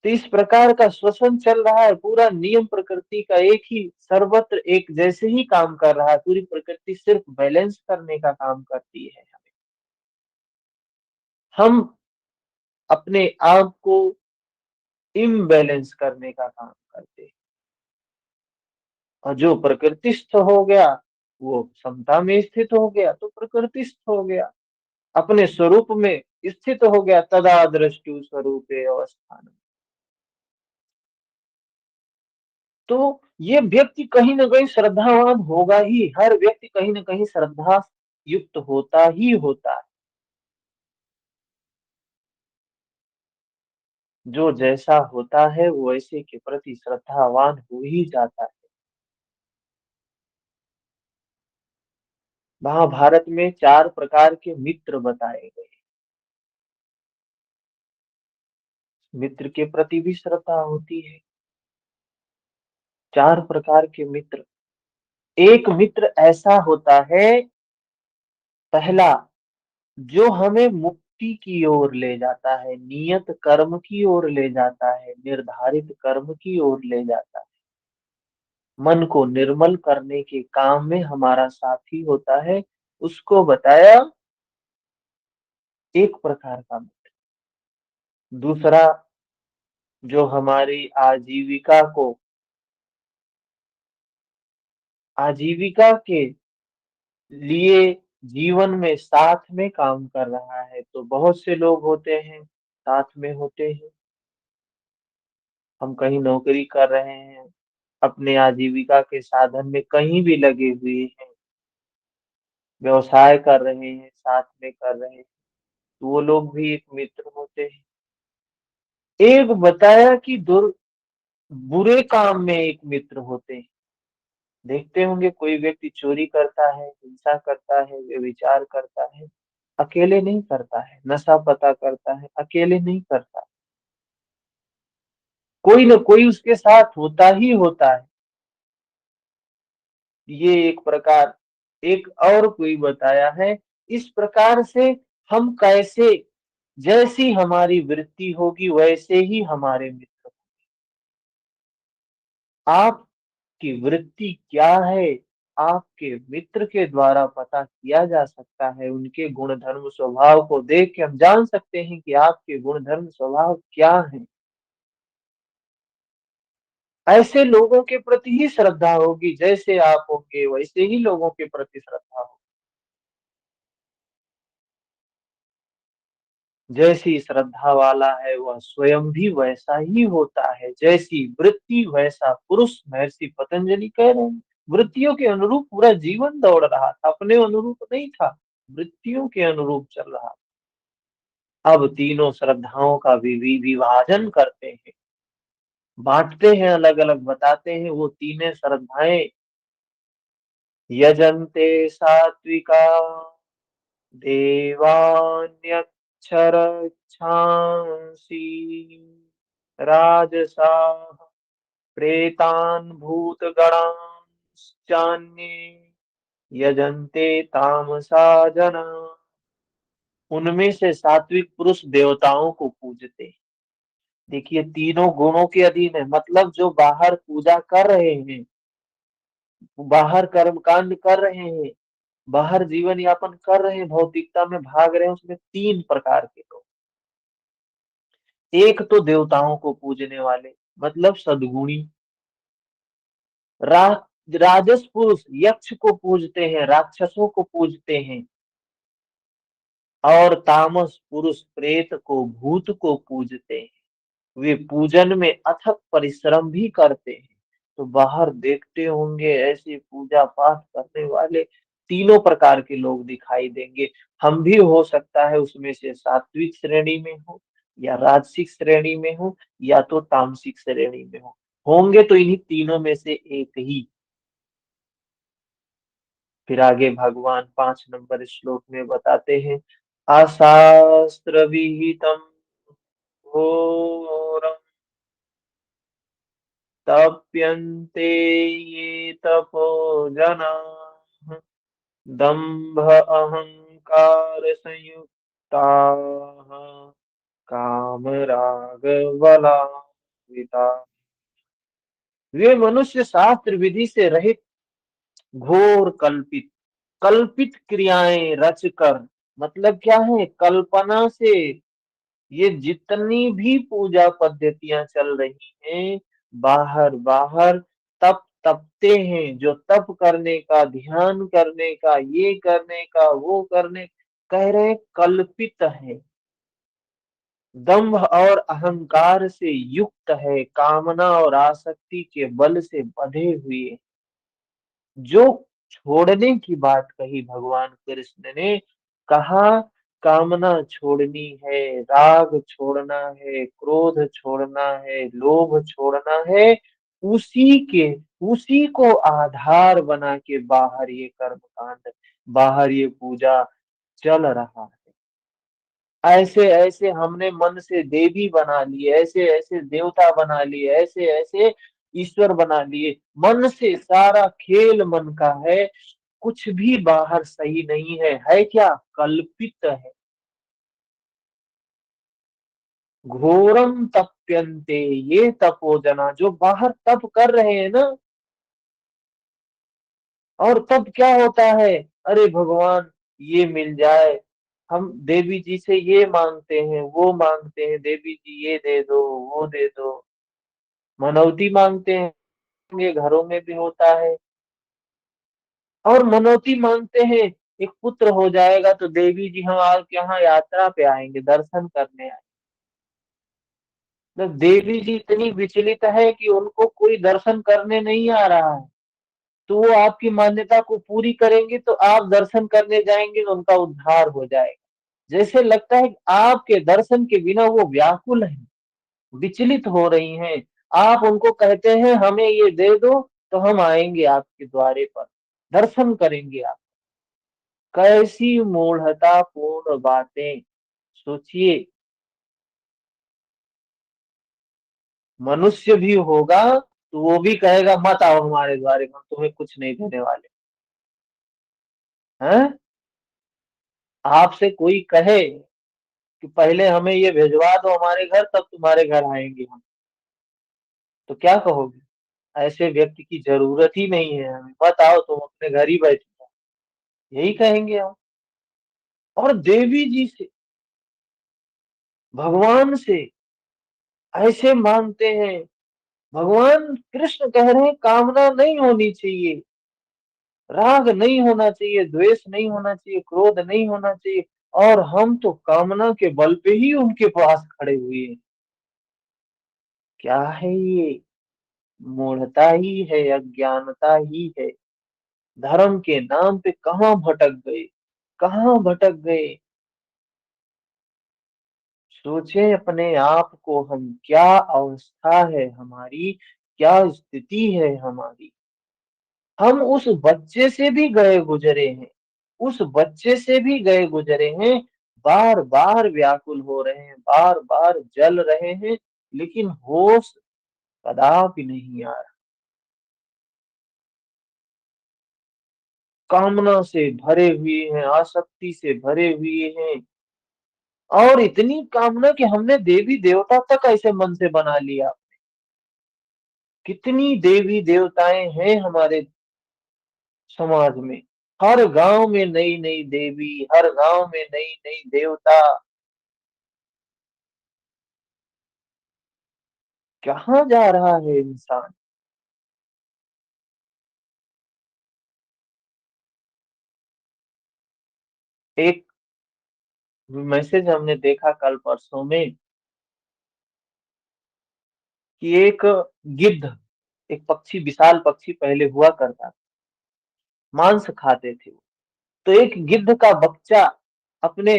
तो इस प्रकार का श्वसन चल रहा है, पूरा नियम प्रकृति का एक ही, सर्वत्र एक जैसे ही काम कर रहा है। पूरी प्रकृति सिर्फ बैलेंस करने का काम करती है। हम अपने आप को इम्बैलेंस करने का काम करते हैं। और जो प्रकृतिस्थ हो गया वो समता में स्थित हो गया तो प्रकृतिस्थ हो गया, अपने स्वरूप में स्थित हो गया, तदा दृष्टि स्वरूपे अवस्थान। तो ये व्यक्ति कहीं ना कहीं श्रद्धावान होगा ही, हर व्यक्ति कहीं ना कहीं श्रद्धा युक्त होता ही होता है। जो जैसा होता है वो वैसे के प्रति श्रद्धावान हो ही जाता है। महाभारत में 4 प्रकार के मित्र बताए गए। मित्र के प्रति भी श्रद्धा होती है। 4 प्रकार के मित्र। एक मित्र ऐसा होता है, पहला, जो हमें मुक्ति की ओर ले जाता है, नियत कर्म की ओर ले जाता है, निर्धारित कर्म की ओर ले जाता है, मन को निर्मल करने के काम में हमारा साथी होता है। उसको बताया एक प्रकार का मित्र। दूसरा, जो हमारी आजीविका के लिए जीवन में साथ में काम कर रहा है। तो बहुत से लोग होते हैं, साथ में होते हैं। हम कहीं नौकरी कर रहे हैं, अपने आजीविका के साधन में कहीं भी लगे हुए हैं, व्यवसाय कर रहे हैं, साथ में कर रहे हैं, तो वो लोग भी एक मित्र होते हैं। एक बताया कि बुरे काम में एक मित्र होते हैं। देखते होंगे कोई व्यक्ति चोरी करता है, हिंसा करता है, व्यभिचार करता है, अकेले नहीं करता है, नशा पता करता है, अकेले नहीं करता, कोई ना कोई उसके साथ होता ही होता है। ये एक प्रकार। एक और कोई बताया है, इस प्रकार से हम कैसे, जैसी हमारी वृत्ति होगी वैसे ही हमारे मित्र। आपकी वृत्ति क्या है, आपके मित्र के द्वारा पता किया जा सकता है। उनके गुण धर्म स्वभाव को देख के हम जान सकते हैं कि आपके गुण धर्म स्वभाव क्या है। ऐसे लोगों के प्रति ही श्रद्धा होगी, जैसे आप होंगे वैसे ही लोगों के प्रति श्रद्धा होगी। जैसी श्रद्धा वाला है वह स्वयं भी वैसा ही होता है, जैसी वृत्ति वैसा पुरुष, महर्षि पतंजलि कह रहे हैं। वृत्तियों के अनुरूप पूरा जीवन दौड़ रहा था, अपने अनुरूप नहीं था, वृत्तियों के अनुरूप चल रहा था। अब तीनों श्रद्धाओं का विभाजन करते हैं, बांटते हैं, अलग अलग बताते हैं। वो तीनों श्रद्धाएं, यजन्ते सात्विका देवान्यक्षरच्छांसि राजसाः प्रेतान् भूतगणांश्चान्ये यजन्ते तामसा जना। उनमें से सात्विक पुरुष देवताओं को पूजते हैं। देखिए, तीनों गुणों के अधीन है, मतलब जो बाहर पूजा कर रहे हैं, बाहर कर्म कांड कर रहे हैं, बाहर जीवन यापन कर रहे हैं, भौतिकता में भाग रहे हैं, उसमें 3 प्रकार के लोग। एक तो देवताओं को पूजने वाले, मतलब सद्गुणी। रा, राजस पुरुष यक्ष को पूजते हैं, राक्षसों को पूजते हैं। और तामस पुरुष प्रेत को, भूत को पूजते हैं। वे पूजन में अथक परिश्रम भी करते हैं। तो बाहर देखते होंगे ऐसे पूजा पाठ करने वाले तीनों प्रकार के लोग दिखाई देंगे। हम भी हो सकता है उसमें से सात्विक श्रेणी में हो, या राजसिक श्रेणी में हो, या तो तामसिक श्रेणी में हो। होंगे तो इन्हीं तीनों में से एक ही। फिर आगे भगवान 5 नंबर श्लोक में बताते हैं, अशास्त्र विहितम घोरम तप्यन्ते ये तपो जना दंभ अहंकार संयुक्ता काम राग बलान्विता। वे मनुष्य शास्त्र विधि से रहित, घोर कल्पित कल्पित क्रियाएं रचकर, मतलब क्या है, कल्पना से ये जितनी भी पूजा पद्धतियां चल रही हैं, बाहर बाहर तप तपते हैं, जो तप करने का, ध्यान करने का, ये करने का, वो करने, कह रहे हैं कल्पित है, दंभ और अहंकार से युक्त है, कामना और आसक्ति के बल से बंधे हुए। जो छोड़ने की बात कही भगवान कृष्ण ने, कहा कामना छोड़नी है, राग छोड़ना है, क्रोध छोड़ना है, लोभ छोड़ना है, उसी के उसी को आधार बना के बाहर ये कर्म कांड, बाहर ये पूजा चल रहा है। ऐसे ऐसे हमने मन से देवी बना लिए, ऐसे ऐसे देवता बना लिए, ऐसे ऐसे ईश्वर बना लिए। मन से सारा खेल मन का है, कुछ भी बाहर सही नहीं है क्या? कल्पित है। घोरम तप्यन्ते ये तपोजना, जो बाहर तप कर रहे हैं ना, और तब क्या होता है? अरे भगवान ये मिल जाए, हम देवी जी से ये मांगते हैं, वो मांगते हैं, देवी जी ये दे दो, वो दे दो, मनौती मांगते हैं, ये घरों में भी होता है। और मनौती मांगते हैं, एक पुत्र हो जाएगा तो देवी जी हम आपके यहाँ यात्रा पे आएंगे, दर्शन करने आएंगे। तो देवी जी इतनी विचलित है कि उनको कोई दर्शन करने नहीं आ रहा है, तो वो आपकी मान्यता को पूरी करेंगे, तो आप दर्शन करने जाएंगे तो उनका उद्धार हो जाएगा। जैसे लगता है कि आपके दर्शन के बिना वो व्याकुल हैं, विचलित हो रही हैं। आप उनको कहते हैं हमें ये दे दो, तो हम आएंगे आपके द्वारे पर, दर्शन करेंगे आप। कैसी मूढ़ता पूर्ण बातें! सोचिए, मनुष्य भी होगा तो वो भी कहेगा मत आओ हमारे द्वारे, हम तुम्हें कुछ नहीं देने वाले हैं। आपसे कोई कहे कि पहले हमें ये भिजवा दो हमारे घर, तब तुम्हारे घर आएंगे हम, तो क्या कहोगे? ऐसे व्यक्ति की जरूरत ही नहीं है हमें, मत आओ, तुम अपने घर ही बैठ जाओ, यही कहेंगे हम। और देवी जी से, भगवान से ऐसे मांगते हैं। भगवान कृष्ण कह रहे हैं कामना नहीं होनी चाहिए, राग नहीं होना चाहिए, द्वेष नहीं होना चाहिए, क्रोध नहीं होना चाहिए। और हम तो कामना के बल पे ही उनके पास खड़े हुए हैं। क्या है ये? मूढ़ता ही है, अज्ञानता ही है। धर्म के नाम पे कहाँ भटक गए, कहाँ भटक गए। सोचे अपने आप को, हम क्या अवस्था है हमारी, क्या स्थिति है हमारी। हम उस बच्चे से भी गए गुजरे हैं, उस बच्चे से भी गए गुजरे हैं। बार बार व्याकुल हो रहे हैं, बार बार जल रहे हैं, लेकिन होश कदापि नहीं आ रहा। कामना से भरे हुए हैं, आसक्ति से भरे हुए हैं, और इतनी कामना कि हमने देवी देवता तक ऐसे मन से बना लिया। कितनी देवी देवताएं हैं हमारे समाज में, हर गांव में नई नई देवी, हर गांव में नई नई देवता। कहाँ जा रहा है इंसान? एक मैसेज हमने देखा कल परसों में कि एक गिद्ध, एक पक्षी, विशाल पक्षी पहले हुआ करता था, मांस खाते थे वो। तो एक गिद्ध का बच्चा अपने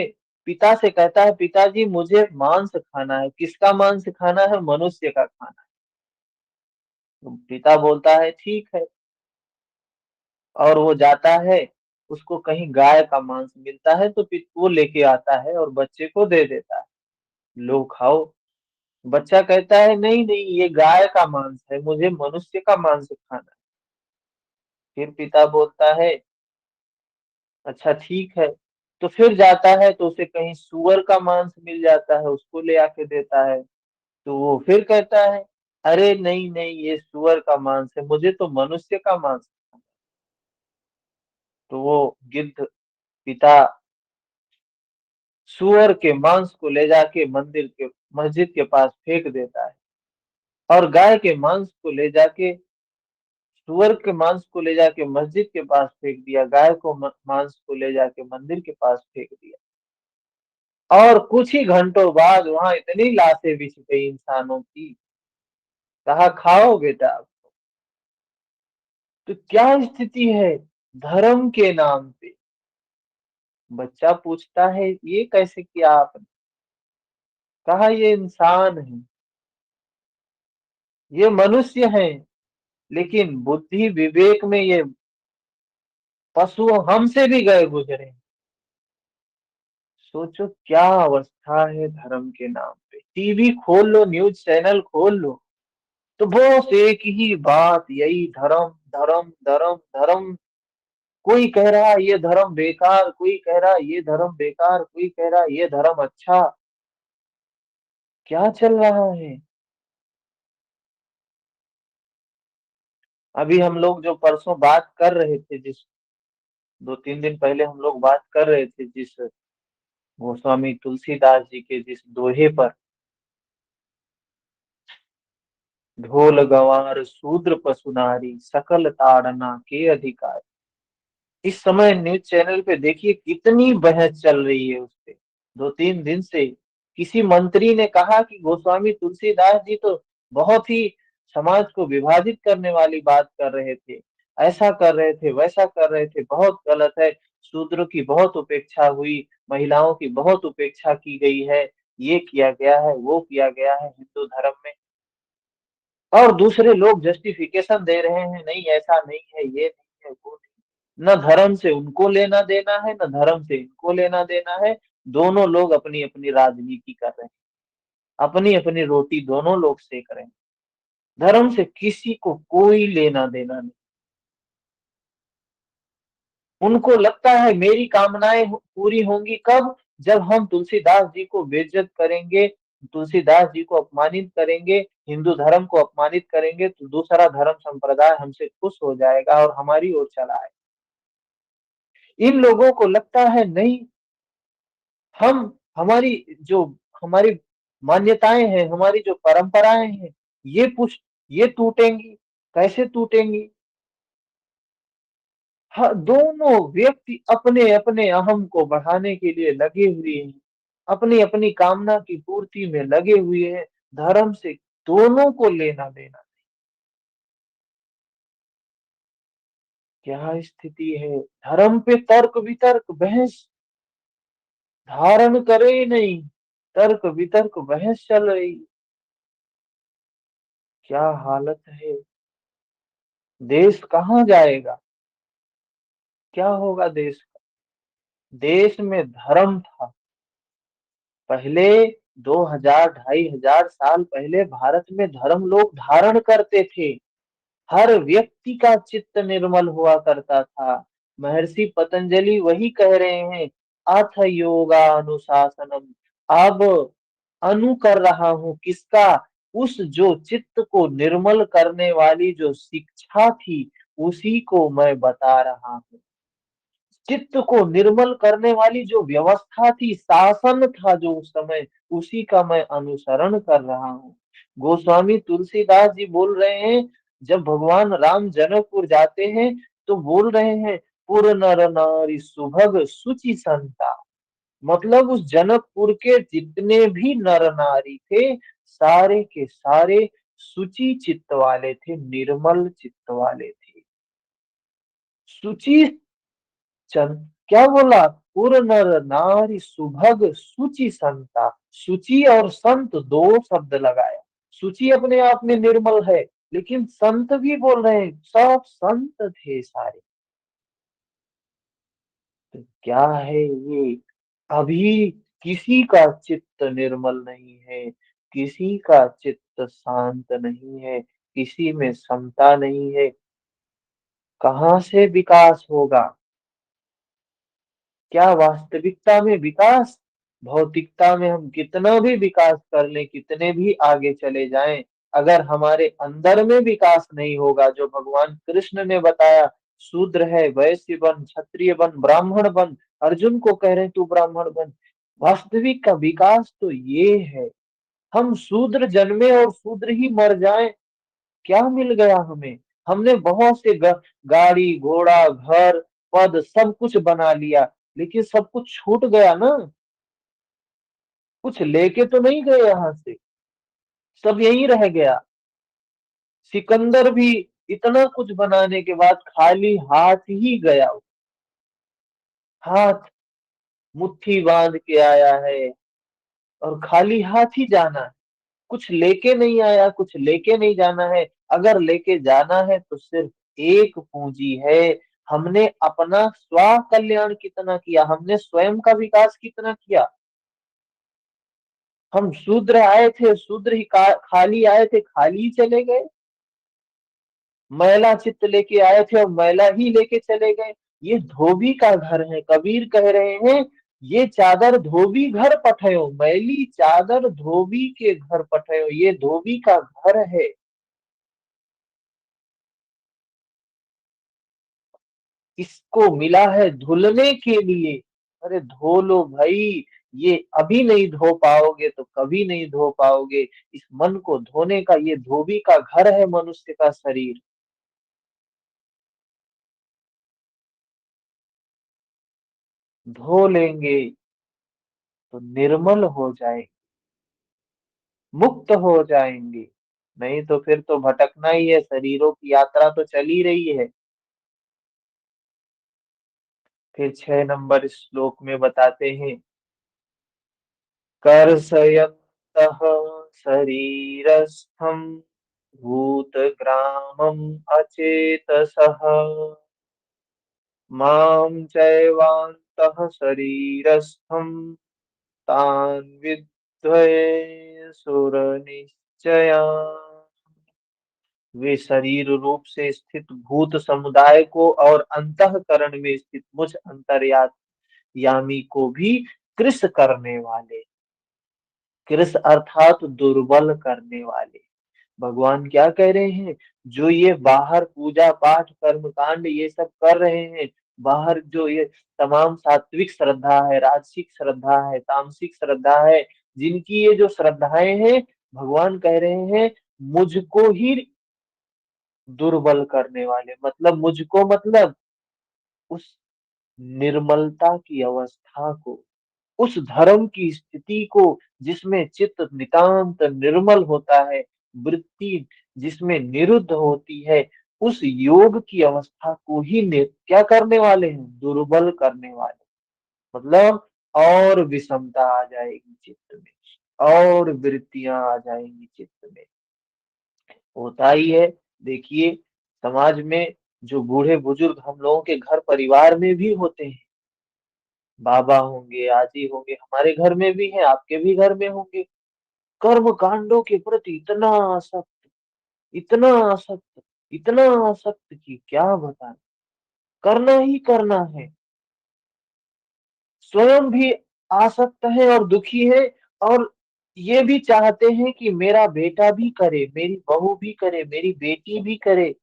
पिता से कहता है, पिताजी मुझे मांस खाना है। किसका मांस खाना है? मनुष्य का खाना है। तो पिता बोलता है ठीक है, और वो जाता है, उसको कहीं गाय का मांस मिलता है तो वो लेके आता है और बच्चे को दे देता है, लो खाओ। बच्चा कहता है नहीं नहीं, ये गाय का मांस है, मुझे मनुष्य का मांस खाना है। फिर पिता बोलता है अच्छा ठीक है। तो फिर जाता है तो उसे कहीं सुअर का मांस मिल जाता है, उसको ले आके देता है। तो वो फिर कहता है अरे नहीं नहीं, ये सुअर का मांस है, मुझे तो मनुष्य का मांस खाना है। तो वो गिद्ध पिता सुअर के मांस को ले जाके मंदिर के, मस्जिद के पास फेंक देता है, और गाय के मांस को ले जाके सुअर के मांस को ले जाके मस्जिद के पास फेंक दिया, गाय को मांस को ले जाके मंदिर के पास फेंक दिया, और कुछ ही घंटों बाद वहां इतनी लाशें बिछ गई इंसानों की। कहा खाओ बेटा आप। तो क्या स्थिति है धर्म के नाम पे। बच्चा पूछता है ये कैसे किया आपने। कहा ये इंसान है, ये मनुष्य है, लेकिन बुद्धि विवेक में ये पशु हमसे भी गए गुजरे। सोचो क्या अवस्था है धर्म के नाम पे। टीवी खोल लो, न्यूज चैनल खोल लो, तो बस एक ही बात, यही धर्म धर्म धर्म धर्म। कोई कह रहा है ये धर्म बेकार, कोई कह रहा है ये धर्म बेकार, कोई कह रहा है ये धर्म अच्छा। क्या चल रहा है। अभी हम लोग जो परसों बात कर रहे थे, जिस 2-3 दिन पहले हम लोग बात कर रहे थे, जिस गोस्वामी तुलसीदास जी के जिस दोहे पर, ढोल गंवार शूद्र पशु नारी सकल ताड़ना के अधिकार। इस समय न्यूज चैनल पे देखिए कितनी बहस चल रही है उस पे। 2-3 दिन से किसी मंत्री ने कहा कि गोस्वामी तुलसीदास जी तो बहुत ही समाज को विभाजित करने वाली बात कर रहे थे, ऐसा कर रहे थे, वैसा कर रहे थे, बहुत गलत है। शूद्रों की बहुत उपेक्षा हुई, महिलाओं की बहुत उपेक्षा की गई है, ये किया गया है, वो किया गया है हिंदू धर्म में। और दूसरे लोग जस्टिफिकेशन दे रहे हैं, नहीं ऐसा नहीं है, ये नहीं है, वो नहीं। न धर्म से उनको लेना देना है, न धर्म से इनको लेना देना है। दोनों लोग अपनी अपनी राजनीति कर रहे हैं, अपनी अपनी रोटी दोनों लोग सेक रहे हैं। धर्म से किसी को कोई लेना देना नहीं। उनको लगता है मेरी कामनाएं पूरी होंगी कब, जब हम तुलसीदास जी को बेइज्जत करेंगे, तुलसीदास जी को अपमानित करेंगे, हिंदू धर्म को अपमानित करेंगे, तो दूसरा धर्म संप्रदाय हमसे खुश हो जाएगा और हमारी ओर चला आएगा। इन लोगों को लगता है नहीं, हम हमारी जो हमारी मान्यताएं हैं, हमारी जो परंपराएं हैं, ये पुष्ट ये टूटेंगी। कैसे टूटेंगी। हाँ, दोनों व्यक्ति अपने अपने अहम को बढ़ाने के लिए लगे हुए हैं, अपनी अपनी कामना की पूर्ति में लगे हुए हैं। धर्म से दोनों को लेना देना। क्या स्थिति है। धर्म पे तर्क वितर्क बहस धारण करे ही नहीं, तर्क वितर्क बहस चल रही। क्या हालत है। देश कहाँ जाएगा। क्या होगा देश का। देश में धर्म था पहले, 2000 2500 साल पहले भारत में धर्म लोग धारण करते थे। हर व्यक्ति का चित्त निर्मल हुआ करता था। महर्षि पतंजलि वही कह रहे हैं, अथ योगा अनुशासनम। अब अनु कर रहा हूं किसका, उस जो चित्त को निर्मल करने वाली जो शिक्षा थी, उसी को मैं बता रहा हूँ। चित्त को निर्मल करने वाली जो व्यवस्था थी, शासन था जो उस समय, उसी का मैं अनुसरण कर रहा हूँ। गोस्वामी तुलसीदास जी बोल रहे हैं, जब भगवान राम जनकपुर जाते हैं तो बोल रहे हैं, पुर नर नारी सुभग सुचि संता। मतलब उस जनकपुर के जितने भी नर नारी थे, सारे के सारे सुचि चित्त वाले थे, निर्मल चित्त वाले थे। सुचि चंद क्या बोला, पुर नर नारी सुभग सुचि संता। सुचि और संत दो शब्द लगाया। सुचि अपने आप में निर्मल है, लेकिन संत भी बोल रहे हैं, सब संत थे सारे। तो क्या है ये। अभी किसी का चित्त निर्मल नहीं है, किसी का चित्त शांत नहीं है, किसी में समता नहीं है। कहाँ से विकास होगा। क्या वास्तविकता में विकास। भौतिकता में हम कितना भी विकास कर लें, कितने भी आगे चले जाएं, अगर हमारे अंदर में विकास नहीं होगा, जो भगवान कृष्ण ने बताया, शूद्र है वैश्य बन, क्षत्रिय बन, ब्राह्मण बन। अर्जुन को कह रहे हैं तू ब्राह्मण बन। वास्तविक का विकास तो ये है। हम शूद्र जन्मे और शूद्र ही मर जाएं, क्या मिल गया हमें। हमने बहुत से गाड़ी घोड़ा घर पद सब कुछ बना लिया, लेकिन सब कुछ छूट गया ना। कुछ लेके तो नहीं गए यहाँ से, सब यहीं रह गया। सिकंदर भी इतना कुछ बनाने के बाद खाली हाथ ही गया। हाथ मुट्ठी बांध के आया है और खाली हाथ ही जाना है। कुछ लेके नहीं आया, कुछ लेके नहीं जाना है। अगर लेके जाना है तो सिर्फ एक पूंजी है। हमने अपना स्व कल्याण कितना किया, हमने स्वयं का विकास कितना किया। हम शूद्र आए थे, शूद्र ही खाली आए थे, खाली ही चले गए। मैला चित्त लेके आए थे और मैला ही लेके चले गए। ये धोबी का घर है, कबीर कह रहे हैं। ये चादर धोबी घर पठयो, मैली चादर धोबी के घर पठयो, ये धोबी का घर है। इसको मिला है धुलने के लिए। अरे धो लो भाई, ये अभी नहीं धो पाओगे तो कभी नहीं धो पाओगे। इस मन को धोने का ये धोबी का घर है, मनुष्य का शरीर। धो लेंगे तो निर्मल हो जाए, मुक्त हो जाएंगे। नहीं तो फिर तो भटकना ही है, शरीरों की यात्रा तो चल ही रही है। फिर 6 नंबर श्लोक में बताते हैं, कर्षयन्तः शरीरस्थं भूतग्रामम् अचेतसः मां चैवान्तः शरीरस्थं तान् विद्ये सुरनिश्चयान्। वे शरीर रूप से स्थित भूत समुदाय को और अंतःकरण में स्थित मुझ अंतर्यामी को भी कृश करने वाले। कृश अर्थात दुर्बल करने वाले। भगवान क्या कह रहे हैं, जो ये बाहर पूजा पाठ कर्म कांड ये सब कर रहे हैं, बाहर जो ये तमाम सात्विक श्रद्धा है, राजसिक श्रद्धा है, तामसिक श्रद्धा है, जिनकी ये जो श्रद्धाएं हैं, भगवान कह रहे हैं मुझको ही दुर्बल करने वाले। मतलब मुझको, मतलब उस निर्मलता की अवस्था को, उस धर्म की स्थिति को जिसमें चित्त नितांत निर्मल होता है, वृत्ति जिसमें निरुद्ध होती है, उस योग की अवस्था को ही क्या करने वाले हैं, दुर्बल करने वाले। मतलब और विषमता आ जाएगी चित्त में, और वृत्तियां आ जाएंगी चित्त में। होता ही है। देखिए, समाज में जो बूढ़े बुजुर्ग हम लोगों के घर परिवार में भी होते हैं, बाबा होंगे, आजी होंगे, हमारे घर में भी हैं, आपके भी घर में होंगे, कर्म कांडों के प्रति इतना आसक्त, इतना आसक्त, इतना आसक्त कि क्या बताएं। करना ही करना है। स्वयं भी आसक्त है और दुखी है, और ये भी चाहते हैं कि मेरा बेटा भी करे, मेरी बहू भी करे, मेरी बेटी भी करे,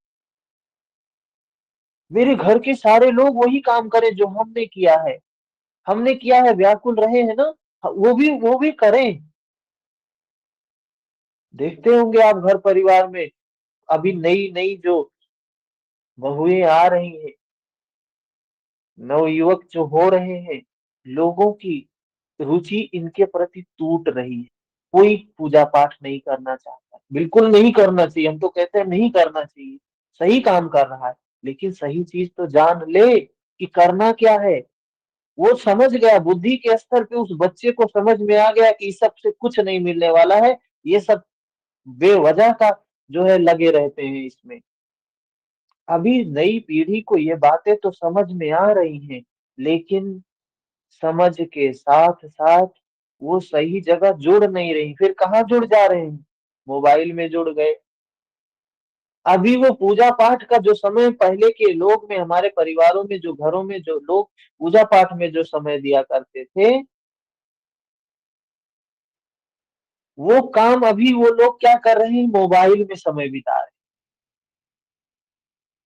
मेरे घर के सारे लोग वही काम करें जो हमने किया है। हमने किया है, व्याकुल रहे हैं ना, वो भी करें। देखते होंगे आप घर परिवार में, अभी नई नई जो बहुएं आ रही हैं, नवयुवक जो हो रहे हैं, लोगों की रुचि इनके प्रति टूट रही है। कोई पूजा पाठ नहीं करना चाहता, बिल्कुल नहीं करना चाहिए। हम तो कहते हैं नहीं करना चाहिए, सही काम कर रहा है, लेकिन सही चीज तो जान ले कि करना क्या है। वो समझ गया, बुद्धि के स्तर पे उस बच्चे को समझ में आ गया कि इस सब से कुछ नहीं मिलने वाला है, ये सब बेवजह का जो है लगे रहते हैं इसमें। अभी नई पीढ़ी को ये बातें तो समझ में आ रही हैं, लेकिन समझ के साथ साथ वो सही जगह जुड़ नहीं रही। फिर कहाँ जुड़ जा रहे हैं, मोबाइल में जुड़ गए। अभी वो पूजा पाठ का जो समय पहले के लोग में, हमारे परिवारों में, जो घरों में जो लोग पूजा पाठ में जो समय दिया करते थे, वो काम अभी वो लोग क्या कर रहे हैं, मोबाइल में समय बिता रहे हैं।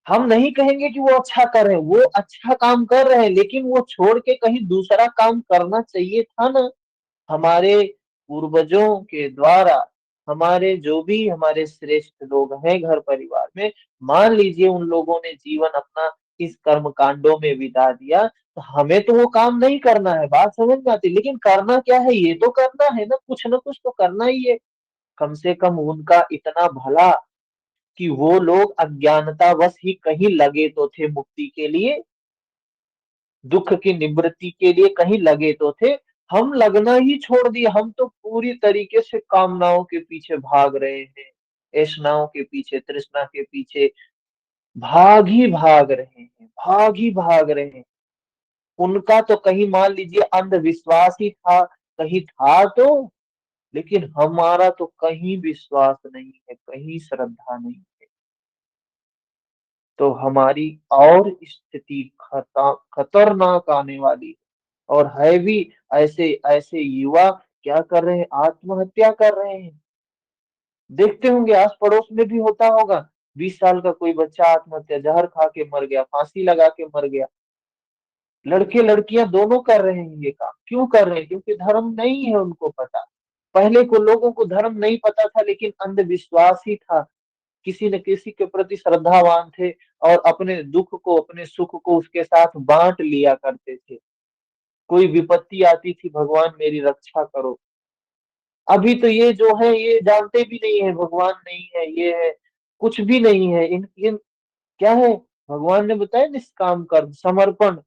हम नहीं कहेंगे कि वो अच्छा कर रहे हैं, वो अच्छा काम कर रहे हैं, लेकिन वो छोड़ के कहीं दूसरा काम करना चाहिए था ना। हमारे पूर्वजों के द्वारा हमारे जो भी हमारे श्रेष्ठ लोग हैं घर परिवार में, मान लीजिए उन लोगों ने जीवन अपना इस कर्म कांडों में बिता दिया, तो हमें तो वो काम नहीं करना है, बात समझ में आती, लेकिन करना क्या है, ये तो करना है ना कुछ तो करना ही है। कम से कम उनका इतना भला कि वो लोग अज्ञानतावश ही कहीं लगे तो थे मुक्ति के लिए, दुख की निवृत्ति के लिए कहीं लगे तो थे। हम लगना ही छोड़ दिए, हम तो पूरी तरीके से कामनाओं के पीछे भाग रहे हैं, ऐष्णाओं के पीछे, तृष्णा के पीछे भाग ही भाग रहे हैं। उनका तो कहीं मान लीजिए अंधविश्वास ही था, कहीं था तो, लेकिन हमारा तो कहीं विश्वास नहीं है, कहीं श्रद्धा नहीं है। तो हमारी और स्थिति खतरनाक आने वाली है। और है भी, ऐसे ऐसे युवा क्या कर रहे हैं, आत्महत्या कर रहे हैं। देखते होंगे आस पड़ोस में भी होता होगा, 20 साल का कोई बच्चा आत्महत्या, जहर खा के मर गया, फांसी लगा के मर गया। लड़के लड़कियां दोनों कर रहे हैं ये काम, क्यों कर रहे हैं, क्योंकि धर्म नहीं है उनको पता। पहले को लोगों को धर्म नहीं पता था, लेकिन अंधविश्वास ही था, किसी न किसी के प्रति श्रद्धावान थे, और अपने दुख को अपने सुख को उसके साथ बांट लिया करते थे। कोई विपत्ति आती थी, भगवान मेरी रक्षा करो। अभी तो ये जो है ये जानते भी नहीं है भगवान नहीं है, ये है, कुछ भी नहीं है इन क्या है, भगवान ने बताया निष्काम कर्म समर्पण,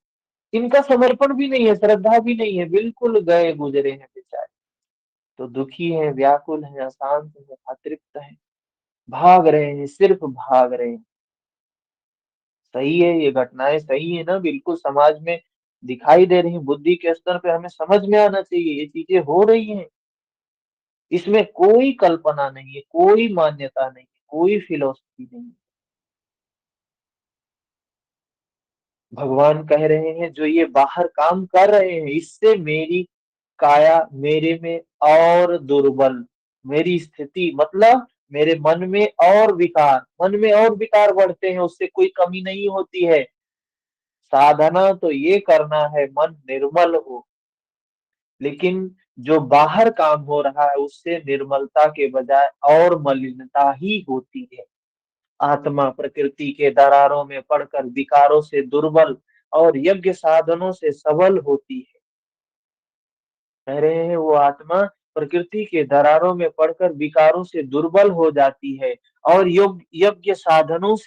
इनका समर्पण भी नहीं है, श्रद्धा भी नहीं है, बिल्कुल गए गुजरे हैं बेचारे। तो दुखी हैं, व्याकुल हैं, अशांत हैं, अतृप्त हैं, भाग रहे हैं, सिर्फ भाग रहे हैं। सही है, ये घटनाएं सही है ना, बिल्कुल समाज में दिखाई दे रही हैं, बुद्धि के स्तर पे हमें समझ में आना चाहिए ये चीजें हो रही हैं। इसमें कोई कल्पना नहीं है, कोई मान्यता नहीं है, कोई फिलोसफी नहीं है। भगवान कह रहे हैं जो ये बाहर काम कर रहे हैं, इससे मेरी काया मेरे में और दुर्बल, मेरी स्थिति मतलब मेरे मन में और विकार बढ़ते हैं, उससे कोई कमी नहीं होती है। साधना तो ये करना है मन निर्मल हो, लेकिन जो बाहर काम हो रहा है उससे निर्मलता के बजाय और मलिनता ही होती है। आत्मा प्रकृति के दरारों में पड़कर विकारों से दुर्बल और यज्ञ साधनों से सबल होती है। कह रहे हैं वो आत्मा प्रकृति के दरारों में पड़कर विकारों से दुर्बल हो जाती है, और यज्ञ साधनों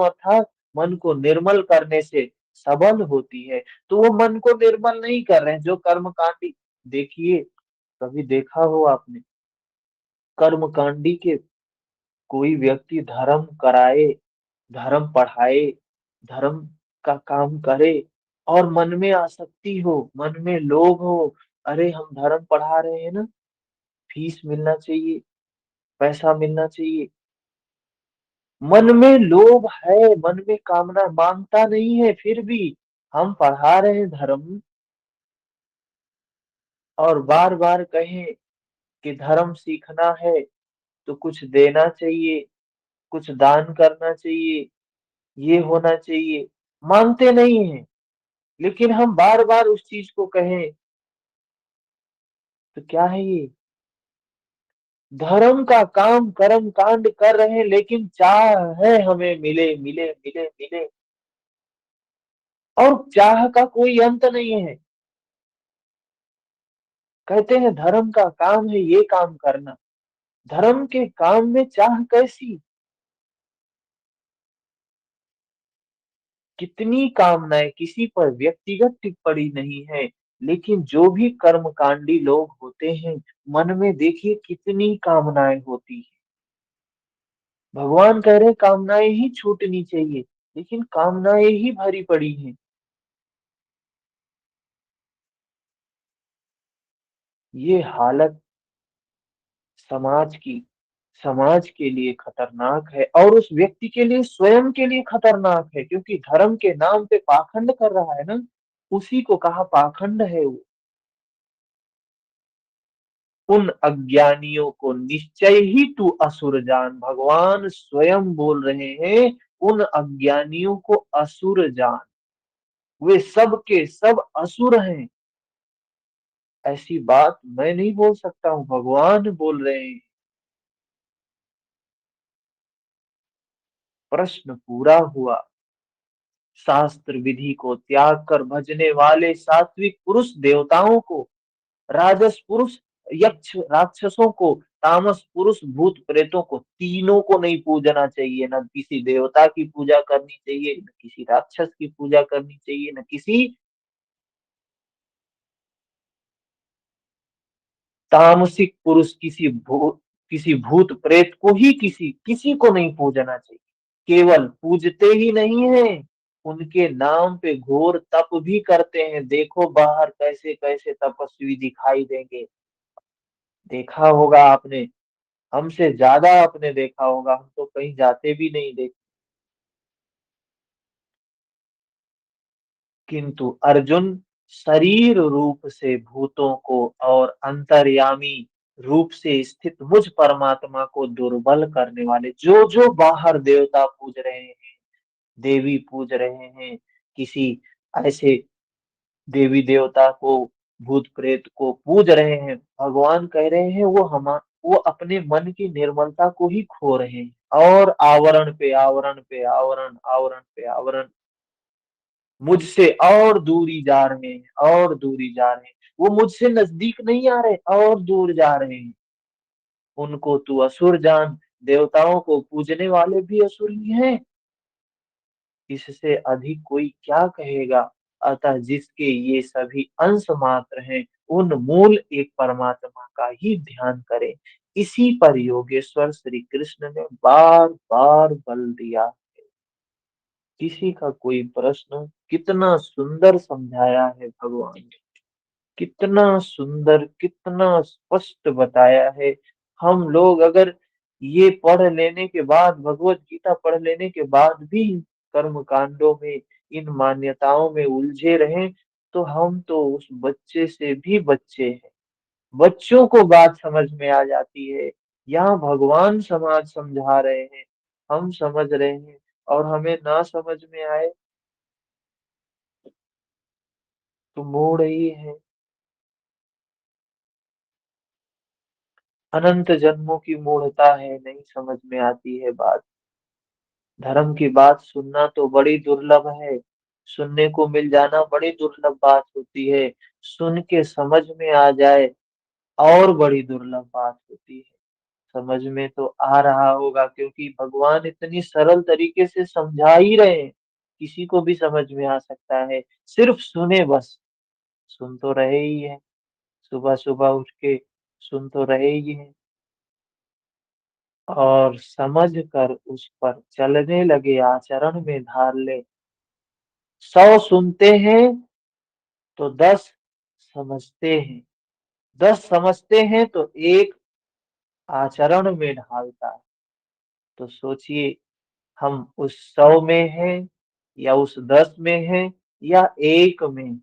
अर्थात मन को निर्मल करने से सबल होती है। तो वो मन को निर्मल नहीं कर रहे हैं जो कर्मकांडी। देखिए, कभी देखा हो आपने, कर्मकांडी के कोई व्यक्ति धर्म कराए, धर्म पढ़ाए, धर्म का काम करे, और मन में आसक्ति हो, मन में लोभ हो, अरे हम धर्म पढ़ा रहे हैं ना, फीस मिलना चाहिए, पैसा मिलना चाहिए, मन में लोभ है, मन में कामना, मांगता नहीं है, फिर भी हम पढ़ा रहे हैं धर्म, और बार बार कहें कि धर्म सीखना है तो कुछ देना चाहिए, कुछ दान करना चाहिए, ये होना चाहिए, मानते नहीं है। लेकिन हम बार बार उस चीज को कहें तो क्या है ये, धर्म का काम कर्म कांड कर रहे हैं, लेकिन चाह है हमें मिले मिले मिले मिले, और चाह का कोई अंत नहीं है। कहते हैं धर्म का काम है ये काम करना, धर्म के काम में चाह कैसी, कितनी कामनाएं, किसी पर व्यक्तिगत टिप्पणी नहीं है, लेकिन जो भी कर्मकांडी लोग होते हैं, मन में देखिए कितनी कामनाएं होती है। भगवान कह रहे हैं कामनाएं ही छूटनी चाहिए, लेकिन कामनाएं ही भरी पड़ी हैं। ये हालत समाज की, समाज के लिए खतरनाक है, और उस व्यक्ति के लिए, स्वयं के लिए खतरनाक है, क्योंकि धर्म के नाम पे पाखंड कर रहा है ना, उसी को कहा पाखंड है वो। उन अज्ञानियों को निश्चय ही तू असुर जान, भगवान स्वयं बोल रहे हैं, उन अज्ञानियों को असुर जान, वे सब के सब असुर हैं। ऐसी बात मैं नहीं बोल सकता हूँ, भगवान बोल रहे हैं। प्रश्न पूरा हुआ। शास्त्र विधि को त्याग कर भजने वाले सात्विक पुरुष देवताओं को, राजस पुरुष यक्ष राक्षसों को, तामस पुरुष भूत प्रेतों को, तीनों को नहीं पूजना चाहिए। न किसी देवता की पूजा करनी चाहिए, न किसी राक्षस की पूजा करनी चाहिए, न किसी तामसिक पुरुष, किसी भूत प्रेत को ही, किसी किसी को नहीं पूजना चाहिए। केवल पूजते ही नहीं है, उनके नाम पे घोर तप भी करते हैं। देखो बाहर कैसे कैसे तपस्वी दिखाई देंगे, देखा होगा आपने, हमसे ज्यादा आपने देखा होगा, हम तो कहीं जाते भी नहीं देख। किंतु अर्जुन शरीर रूप से भूतों को और अंतर्यामी रूप से स्थित मुझ परमात्मा को दुर्बल करने वाले, जो जो बाहर देवता पूज रहे हैं, देवी पूज रहे हैं, किसी ऐसे देवी देवता को, भूत प्रेत को पूज रहे हैं, भगवान कह रहे हैं वो अपने मन की निर्मलता को ही खो रहे हैं, और आवरण पे आवरण पे आवरण, आवरण पे आवरण, मुझसे और दूरी जा रहे हैं, और दूरी जा रहे हैं। वो मुझसे नजदीक नहीं आ रहे, और दूर जा रहे हैं। उनको तू असुर जान, देवताओं को पूजने वाले भी असुर ही हैं, इससे अधिक कोई क्या कहेगा। अतः जिसके ये सभी अंश मात्र हैं, उन मूल एक परमात्मा का ही ध्यान करें। इसी पर योगेश्वर श्री कृष्ण ने बार बार बल दिया। किसी का कोई प्रश्न, कितना सुंदर समझाया है भगवान ने, कितना सुंदर, कितना स्पष्ट बताया है। हम लोग अगर ये पढ़ लेने के बाद, भगवत गीता पढ़ लेने के बाद भी कर्म कांडों में, इन मान्यताओं में उलझे रहें, तो हम तो उस बच्चे से भी बच्चे हैं। बच्चों को बात समझ में आ जाती है। यहाँ भगवान समाज समझा रहे हैं, हम समझ रहे हैं, और हमें ना समझ में आए तो मूड ही है। अनंत जन्मों की मूढ़ता है, नहीं समझ में आती है बात। धर्म की बात सुनना तो बड़ी दुर्लभ है, सुनने को मिल जाना बड़ी दुर्लभ बात होती है, सुन के समझ में आ जाए और बड़ी दुर्लभ बात होती है। समझ में तो आ रहा होगा, क्योंकि भगवान इतनी सरल तरीके से समझा ही रहे हैं, किसी को भी समझ में आ सकता है। सिर्फ सुने बस, सुन तो रहे ही है, सुबह सुबह उठ के सुन तो रहे ही है, और समझ कर उस पर चलने लगे, आचरण में धार ले। 100 सुनते हैं तो 10 समझते हैं, 10 समझते हैं तो एक आचरण में ढालता है। तो सोचिए, हम उस 100 में हैं, या उस 10 में हैं, या एक में,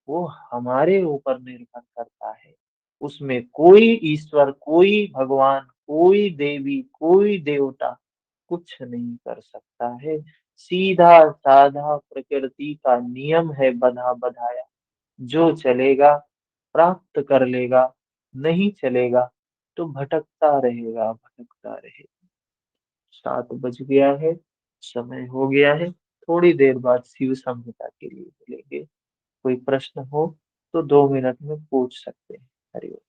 वो हमारे ऊपर निर्भर करता है। उसमें कोई ईश्वर, कोई भगवान, कोई देवी, कोई देवता कुछ नहीं कर सकता है। सीधा साधा प्रकृति का नियम है बंधा बधाया, जो चलेगा प्राप्त कर लेगा, नहीं चलेगा तो भटकता रहेगा, भटकता रहेगा। 7 बज गया है, समय हो गया है। थोड़ी देर बाद शिव संहिता के लिए मिलेंगे। कोई प्रश्न हो तो 2 मिनट में पूछ सकते हैं। हरि ओम।